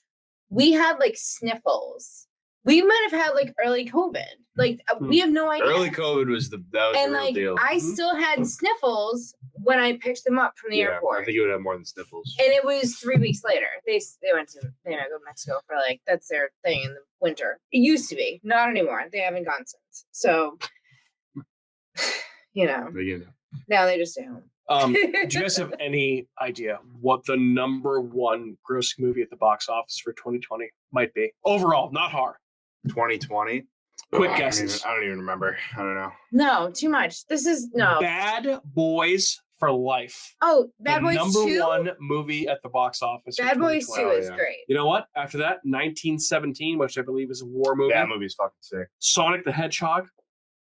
We had like sniffles. We might have had like early COVID. Like we have no idea. Early COVID was the and the real like deal. I still had sniffles when I picked them up from the Yeah, airport. I think you would have more than sniffles. And it was 3 weeks later. They went to go to Mexico for like that's their thing in the winter. It used to be, not anymore. They haven't gone since. So, But, you know. now they just stay home. do you guys have any idea what the number one gross movie at the box office for 2020 might be? Overall, not horror. 2020. Quick I don't guesses. even- I don't even remember. I don't know. No, too much. This is no. Bad Boys for Life. Oh, Bad the Boys number 2. one movie at the box office. for Bad Boys 2 2020. is yeah. great. You know what? After that, 1917, which I believe is a war movie. That movie's fucking sick. Sonic the Hedgehog,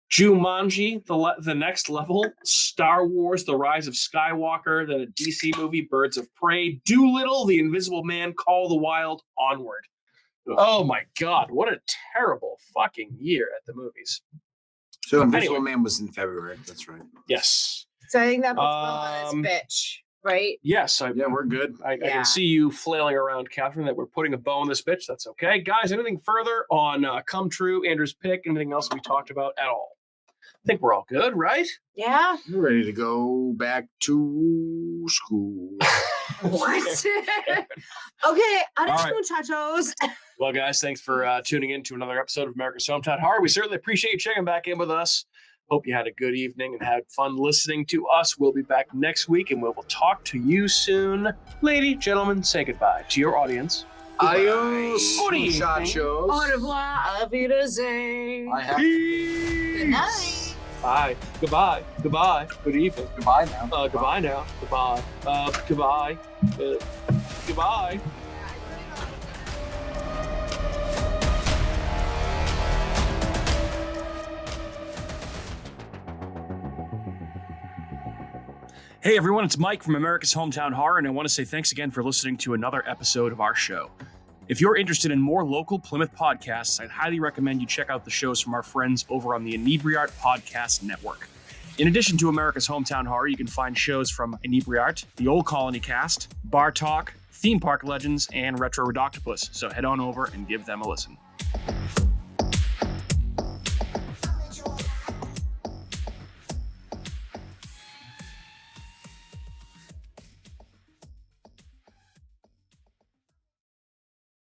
Jumanji, the Next Level, Star Wars, The Rise of Skywalker, then a DC movie, Birds of Prey, Doolittle, The Invisible Man, Call of the Wild, Onward. Oh my God, what a terrible fucking year at the movies. So Invisible Anyway. Man was in February. That's right. Yes. So I think that puts Will on Um, his bitch, right? Yes, Yeah, we're good. I Yeah. can see you flailing around, Catherine, that we're putting a bow in this bitch. That's okay. Guys, anything further on Come True, Andrew's pick, anything else we talked about at all? I think we're all good, right? Yeah. We're ready to go back to school. What? Okay, All right. muchachos. Well, guys, thanks for tuning in to another episode of America's Hometown Horror. We certainly appreciate you checking back in with us. Hope you had a good evening and had fun listening to us. We'll be back next week, and we will talk to you soon. Lady, gentlemen, say goodbye to your audience. Adios, Good evening. muchachos. Au revoir, auf Wiedersehen. I have Good night. Bye. Goodbye. Goodbye. Good evening. Goodbye now. Goodbye now. Goodbye. Goodbye. Goodbye. Hey everyone, it's Mike from America's Hometown Horror, and I want to say thanks again for listening to another episode of our show. If you're interested in more local Plymouth podcasts, I'd highly recommend you check out the shows from our friends over on the Inebriart Podcast Network. In addition to America's Hometown Horror, you can find shows from Inebriart, The Old Colony Cast, Bar Talk, Theme Park Legends, and Retro Redoctopus, so head on over and give them a listen.